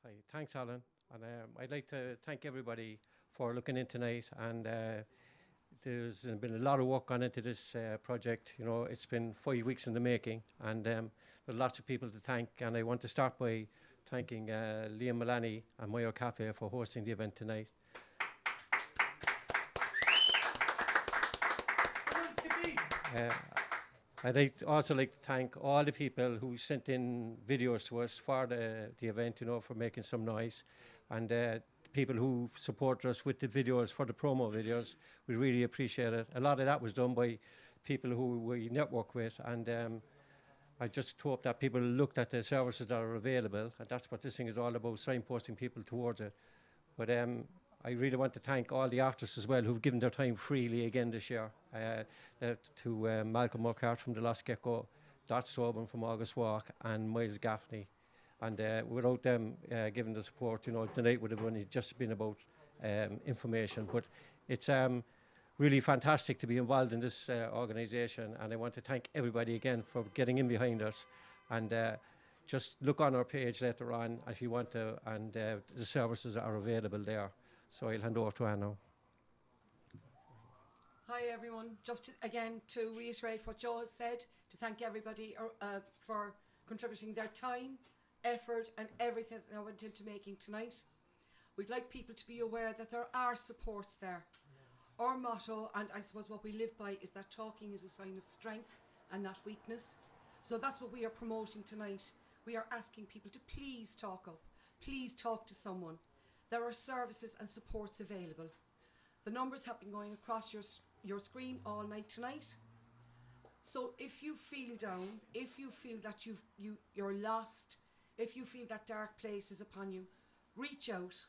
Hi, thanks Alan, and I'd like to thank everybody for looking in tonight, and there's been a lot of work gone into this project. You know, it's been 5 weeks in the making, and there are lots of people to thank, and I want to start by thanking Liam Mullaney and Mayo Cafe for hosting the event tonight. I'd also like to thank all the people who sent in videos to us for the event, you know, for making some noise, and people who support us with the videos for the promo videos. We really appreciate it. A lot of that was done by people who we network with, and I just hope that people looked at the services that are available, and that's what this thing is all about, signposting people towards it. But I really want to thank all the artists as well who've given their time freely again this year, to Malcolm Urquhart from The Lost Gecko, Dot Stoban from August Walk, and Miles Gaffney. And without them giving the support, you know, the night would have only just been about information. But it's really fantastic to be involved in this organisation, and I want to thank everybody again for getting in behind us. And just look on our page later on if you want to, and the services are available there. So I'll hand over to Anne now. Hi everyone, just again to reiterate what Joe has said, to thank everybody for contributing their time, effort and everything that went into making tonight. We'd like people to be aware that there are supports there. Our motto, and I suppose what we live by, is that talking is a sign of strength and not weakness. So that's what we are promoting tonight. We are asking people to please talk up, please talk to someone. There are services and supports available. The numbers have been going across your screen all night tonight. So if you feel down, if you feel that you're lost, if you feel that dark place is upon you, reach out,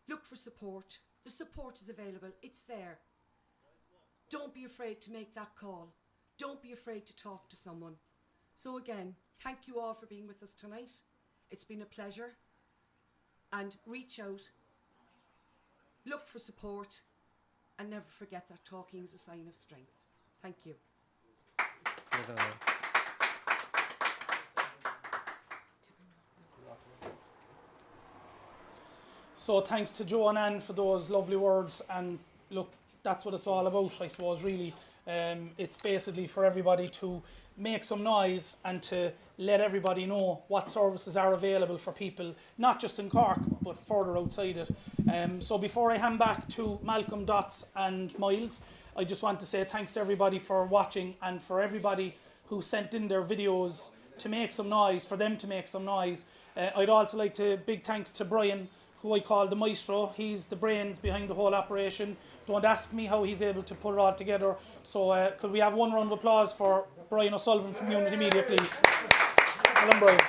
look for support. The support is available, it's there. Don't be afraid to make that call. Don't be afraid to talk to someone. So again, thank you all for being with us tonight. It's been a pleasure. And reach out, look for support, and never forget that talking is a sign of strength. Thank you. So thanks to Joe and Ann for those lovely words, and look, that's what it's all about, I suppose, really. It's basically for everybody to make some noise and to let everybody know what services are available for people, not just in Cork, but further outside it. So before I hand back to Malcolm, Dots and Miles, I just want to say thanks to everybody for watching, and for everybody who sent in their videos to make some noise, for them to make some noise. I'd also like to big thanks to Brian, who I call the maestro. He's the brains behind the whole operation. Don't ask me how he's able to put it all together. So could we have one round of applause for Brian O'Sullivan from Unity Media, please? Well done, Brian.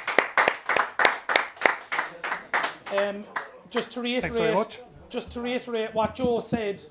Just to reiterate what Joe said,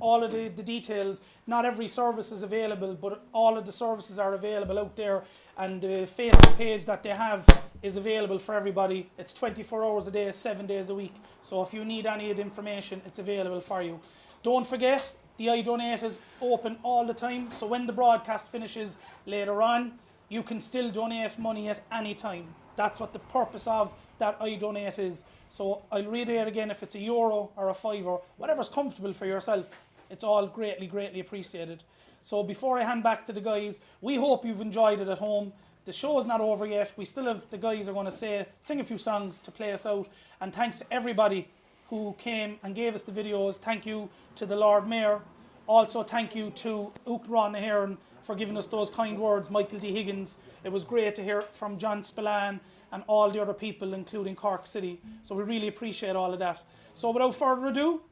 all of the details, not every service is available, but all of the services are available out there, and the Facebook page that they have is available for everybody. It's 24 hours a day, 7 days a week. So if you need any of the information, it's available for you. Don't forget, the iDonate is open all the time, so when the broadcast finishes later on, you can still donate money at any time. That's what the purpose of that iDonate is. So I'll read it again, if it's €1 or a £5, whatever's comfortable for yourself, it's all greatly, greatly appreciated. So before I hand back to the guys, we hope you've enjoyed it at home. The show is not over yet. We still have, the guys are going to sing a few songs to play us out. And thanks to everybody who came and gave us the videos. Thank you to the Lord Mayor. Also thank you to Uachtaráin na hÉireann for giving us those kind words, Michael D. Higgins. It was great to hear from John Spillane and all the other people, including Cork City. So we really appreciate all of that. So without further ado,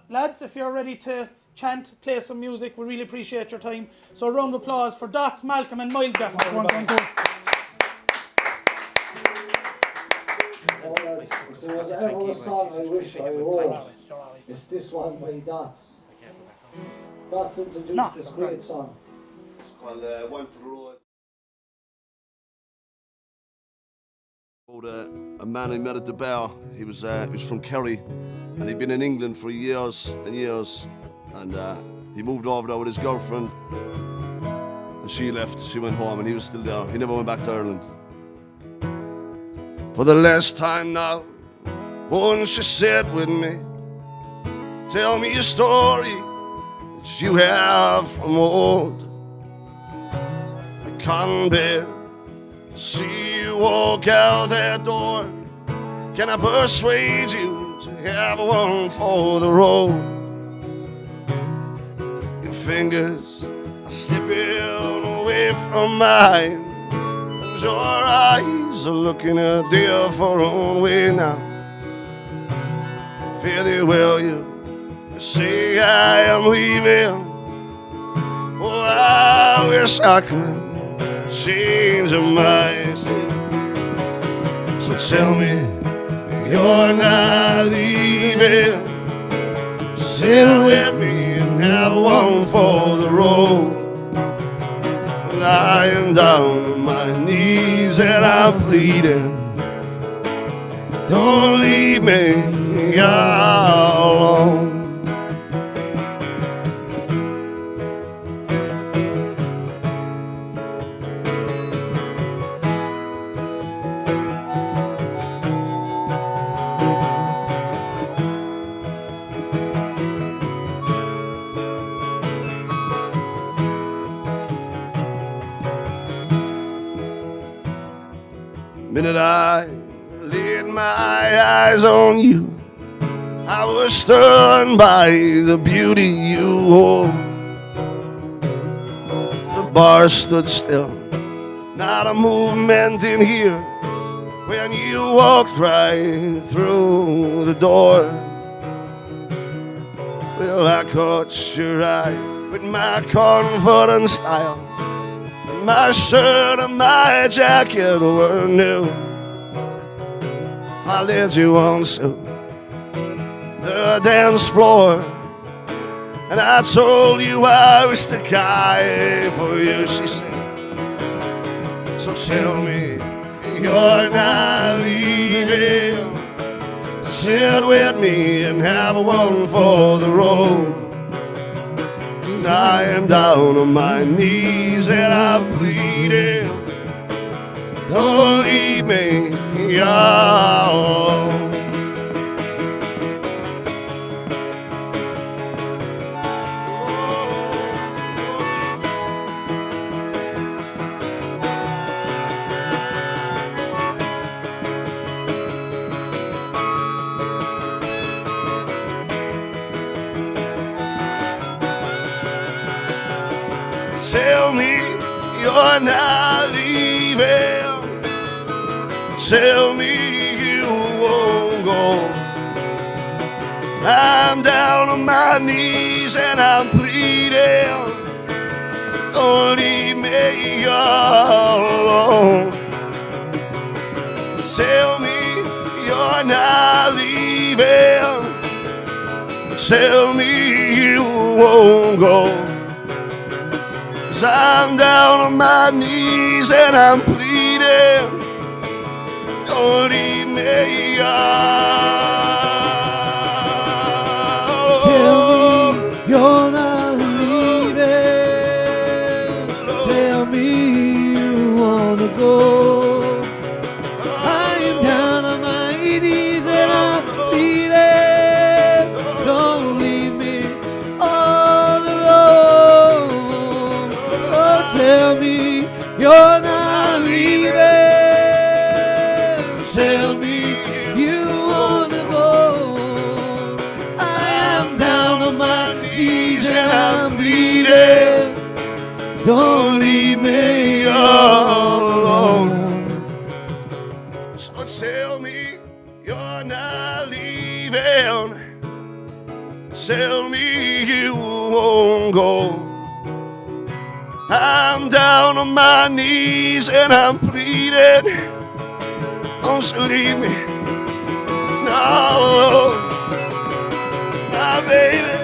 lads, if you're ready to chant, play some music, we really appreciate your time. So a round of applause for Dots, Malcolm and Miles Gaffney. If there was ever a song I wish I wrote, it's this one by Dots. Dots introduced this great song. It's called One for the Road. A man I met at the bar, he was from Kerry, and he'd been in England for years and years, and he moved over there with his girlfriend, and she left, she went home, and he was still there. He never went back to Ireland. For the last time now, won't you sit with me, tell me a story that you have from old. I can't bear to see you walk out that door. Can I persuade you to have one for the road? Your fingers are slipping away from mine, and your eyes are looking a different way now. Fare well, you say I am leaving. Oh, I wish I could change your mind. So tell me you're not leaving. Sit with me and have one for the road. And I am down on my knees and I'm pleading. Don't leave me alone. Minute I laid my eyes on you, I was stunned by the beauty you hold. The bar stood still, not a movement in here, when you walked right through the door. Well, I caught your eye with my confident style. My shirt and my jacket were new. I led you on to the dance floor, and I told you I was the guy for you, she said. So tell me you're not leaving. Sit with me and have one for the road. I am down on my knees and I'm pleading. Don't leave me alone. Tell me you're not leaving. Tell me you won't go. I'm down on my knees and I'm pleading, don't leave me all alone. Tell me you're not leaving, tell me you won't go. 'Cause I'm down on my knees and I'm pleading, don't leave me alone. Tell me you're not leaving, tell me you wanna go. I'm down on my knees and I'm pleading, don't leave me all alone. So tell me you're not leaving, tell me you wanna go. I am down on my knees and I'm bleeding, don't leave me all alone. So tell me you're not leaving, tell me you won't go. I'm down on my knees and I'm pleading, don't leave me, no, my baby,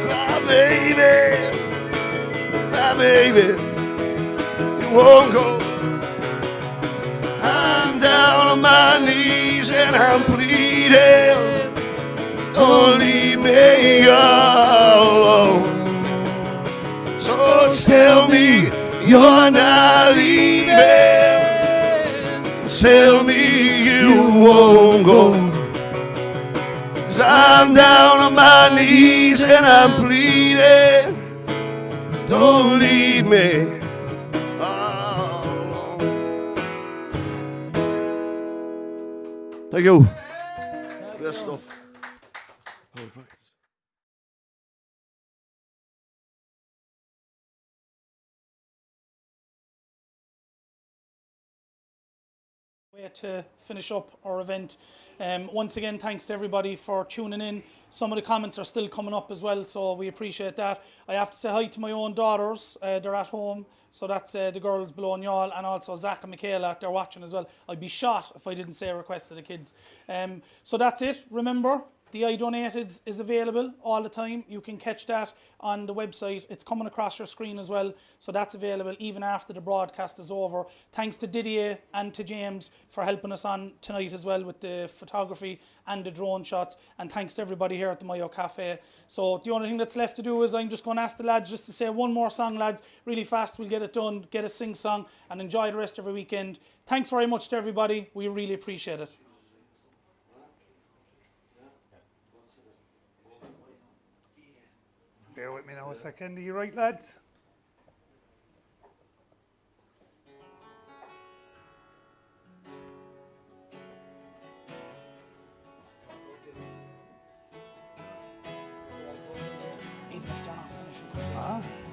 my baby, my baby, you won't go. I'm down on my knees and I'm pleading, don't leave me alone. So tell me you're not leaving, tell me you won't go. 'Cause I'm down on my knees and I'm pleading, don't leave me alone. Thank you. Great stuff. Way to finish up our event. Once again, thanks to everybody for tuning in. Some of the comments are still coming up as well, so we appreciate that. I have to say hi to my own daughters. They're at home, so that's the girls below in y'all, and also Zach and Michaela, they're watching as well. I'd be shot if I didn't say a request to the kids. So that's it. Remember, the I Donated is available all the time. You can catch that on the website. It's coming across your screen as well. So that's available even after the broadcast is over. Thanks to Didier and to James for helping us on tonight as well with the photography and the drone shots. And thanks to everybody here at the Mayo Cafe. So the only thing that's left to do is I'm just going to ask the lads just to say one more song, lads. Really fast, we'll get it done, get a sing song, and enjoy the rest of the weekend. Thanks very much to everybody. We really appreciate it. Bear with me now a second. Are you right, lads? Even if they're not finished, you can say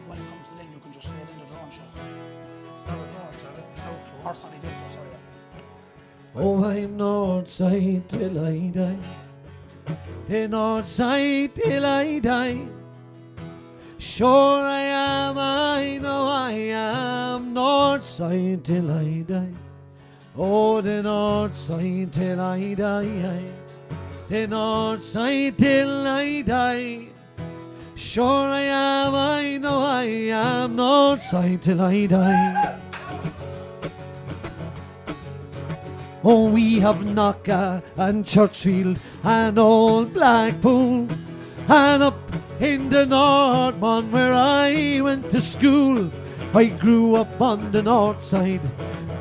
when it comes to them, you can just say it in the drone shot. Or sorry, the outro, sorry. Oh, I'm north side till I die. The north side till I die. Sure I know I am north side till I die. Oh, the north side till I die. The north side till I die. Sure I know I am north side till I die. Oh, we have Knocka and Churchfield and Old Blackpool, and up in the North, man, where I went to school. I grew up on the north side,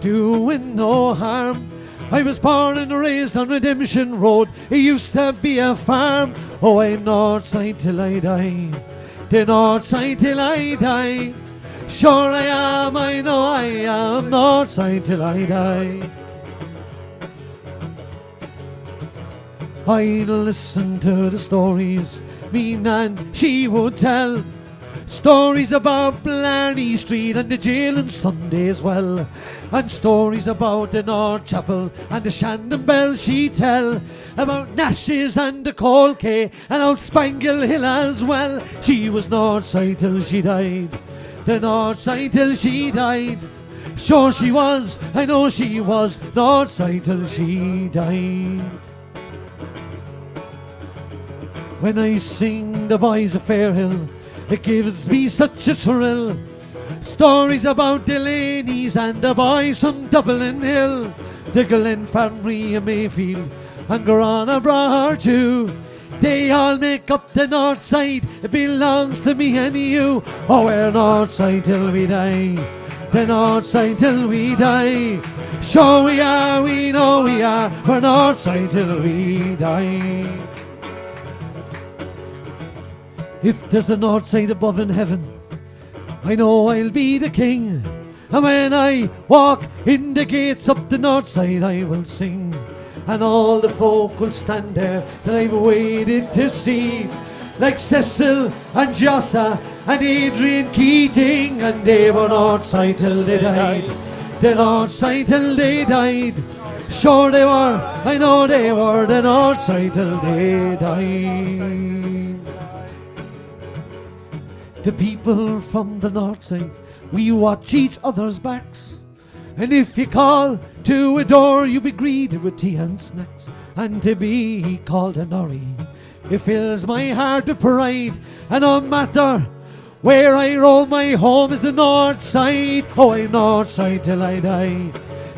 doing no harm. I was born and raised on Redemption Road. It used to be a farm. Oh, I'm north side till I die. The north side till I die. Sure I know I am north side till I die. I'd listen to the stories me nan she would tell. Stories about Blarney Street and the jail on Sunday as well. and stories about the North Chapel and the Shandon Bell she tell, about Nash's and the Cold K and out Spangle Hill as well. She was North Side till she died, the North Side till she died. Sure she was, I know she was, North Side till she died. When I sing the boys of Fairhill, it gives me such a thrill. Stories about Delaney's and the boys from Dublin Hill, the Glenfarrie and Mayfield and Garana Brar too. They all make up the North Side, it belongs to me and you. Oh, we're North Side till we die, the North Side till we die. Sure we are, we know we are, we're North Side till we die. If there's a North Side above in heaven, I know I'll be the king. And when I walk in the gates up the North Side, I will sing. And all the folk will stand there that I've waited to see, like Cecil and Jossa and Adrian Keating. And they were North Side till they died, the North Side till they died. Sure they were, I know they were, the North Side till they died. The people from the North Side, we watch each other's backs. And if you call to a door, you'll be greeted with tea and snacks. And to be called a Norrie, it fills my heart with pride. And no matter where I roam, my home is the North Side. Oh, I'm North Side till I die,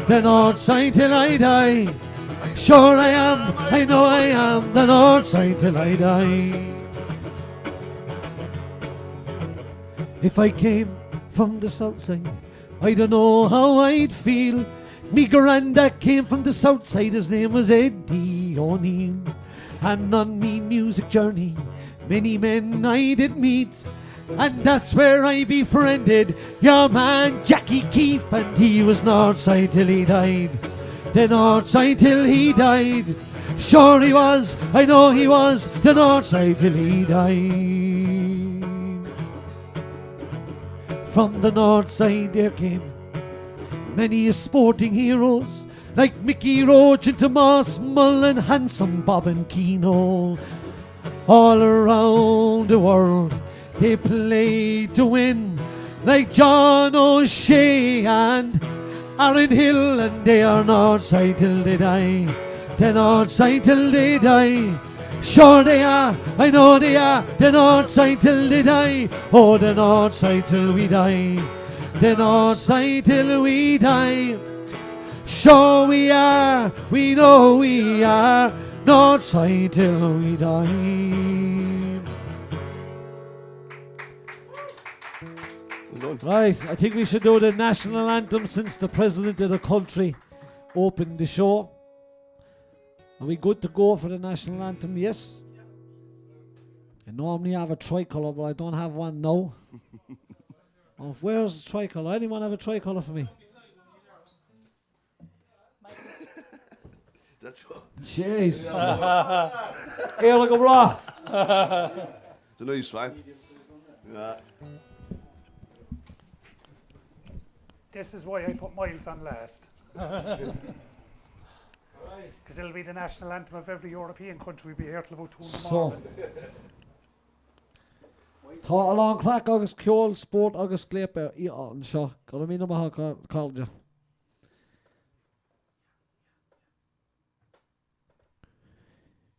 the North Side till I die. Sure I am, I know I am, the North Side till I die. If I came from the South Side, I don't know how I'd feel. Me granda came from the South Side, his name was Eddie O'Neill. And on me music journey, many men I did meet. And that's where I befriended your man Jackie Keefe. And he was North Side till he died, the North Side till he died. Sure he was, I know he was, the North Side till he died. From the North Side there came many sporting heroes, like Mickey Roach and Tomas Mullen, Handsome Bob and Keano. All around the world they played to win, like John O'Shea and Aaron Hill. And they are North Side till they die, the North Side till they die. Sure they are, I know they are, the North Side till they die. Oh, the North Side till we die, the North Side till we die. Sure we are, we know we are, North Side till we die. Right, I think we should do the national anthem since the President of the country opened the show. Are we good to go for the national anthem? Yes? I normally have a tricolour, but I don't have one now. Oh, where's the tricolour? Anyone have a tricolour for me? That's what. Jeez. Here, look at raw. It's a nice one. Yeah. This is why I put Miles on last. Because it'll be the national anthem of every European country. We'll be here till about 2 in the morning. Tá a long crack agus ceol sport agus glépe í an seo. Go mí na called you.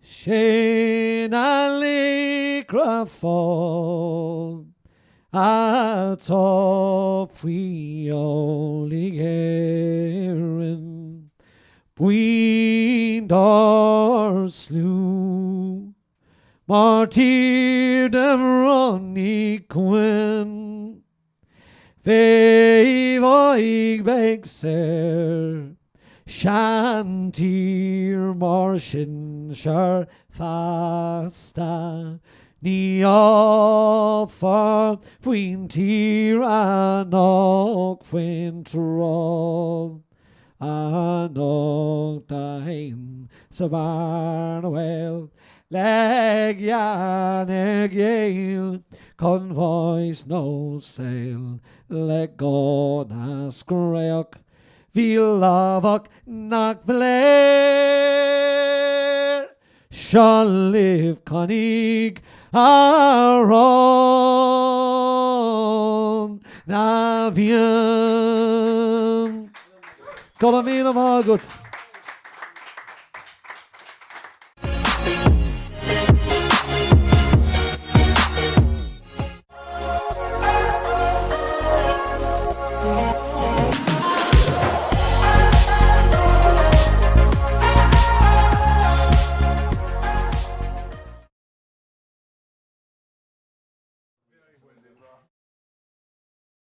Shane Allegra fall atá fui only gerin buin dar slew Martyr de Ronnie Quinn Fe vaig beg ser Shantir marshin shar fasta Ni offer fwyn tir anog fwyn trol Anog dain sa barnwel Leg yaneg yale Convoys no sail Leg on a screok Vilavak Nakbler Shaliv Konig Aaron Navian. God, I mean, I'm all good.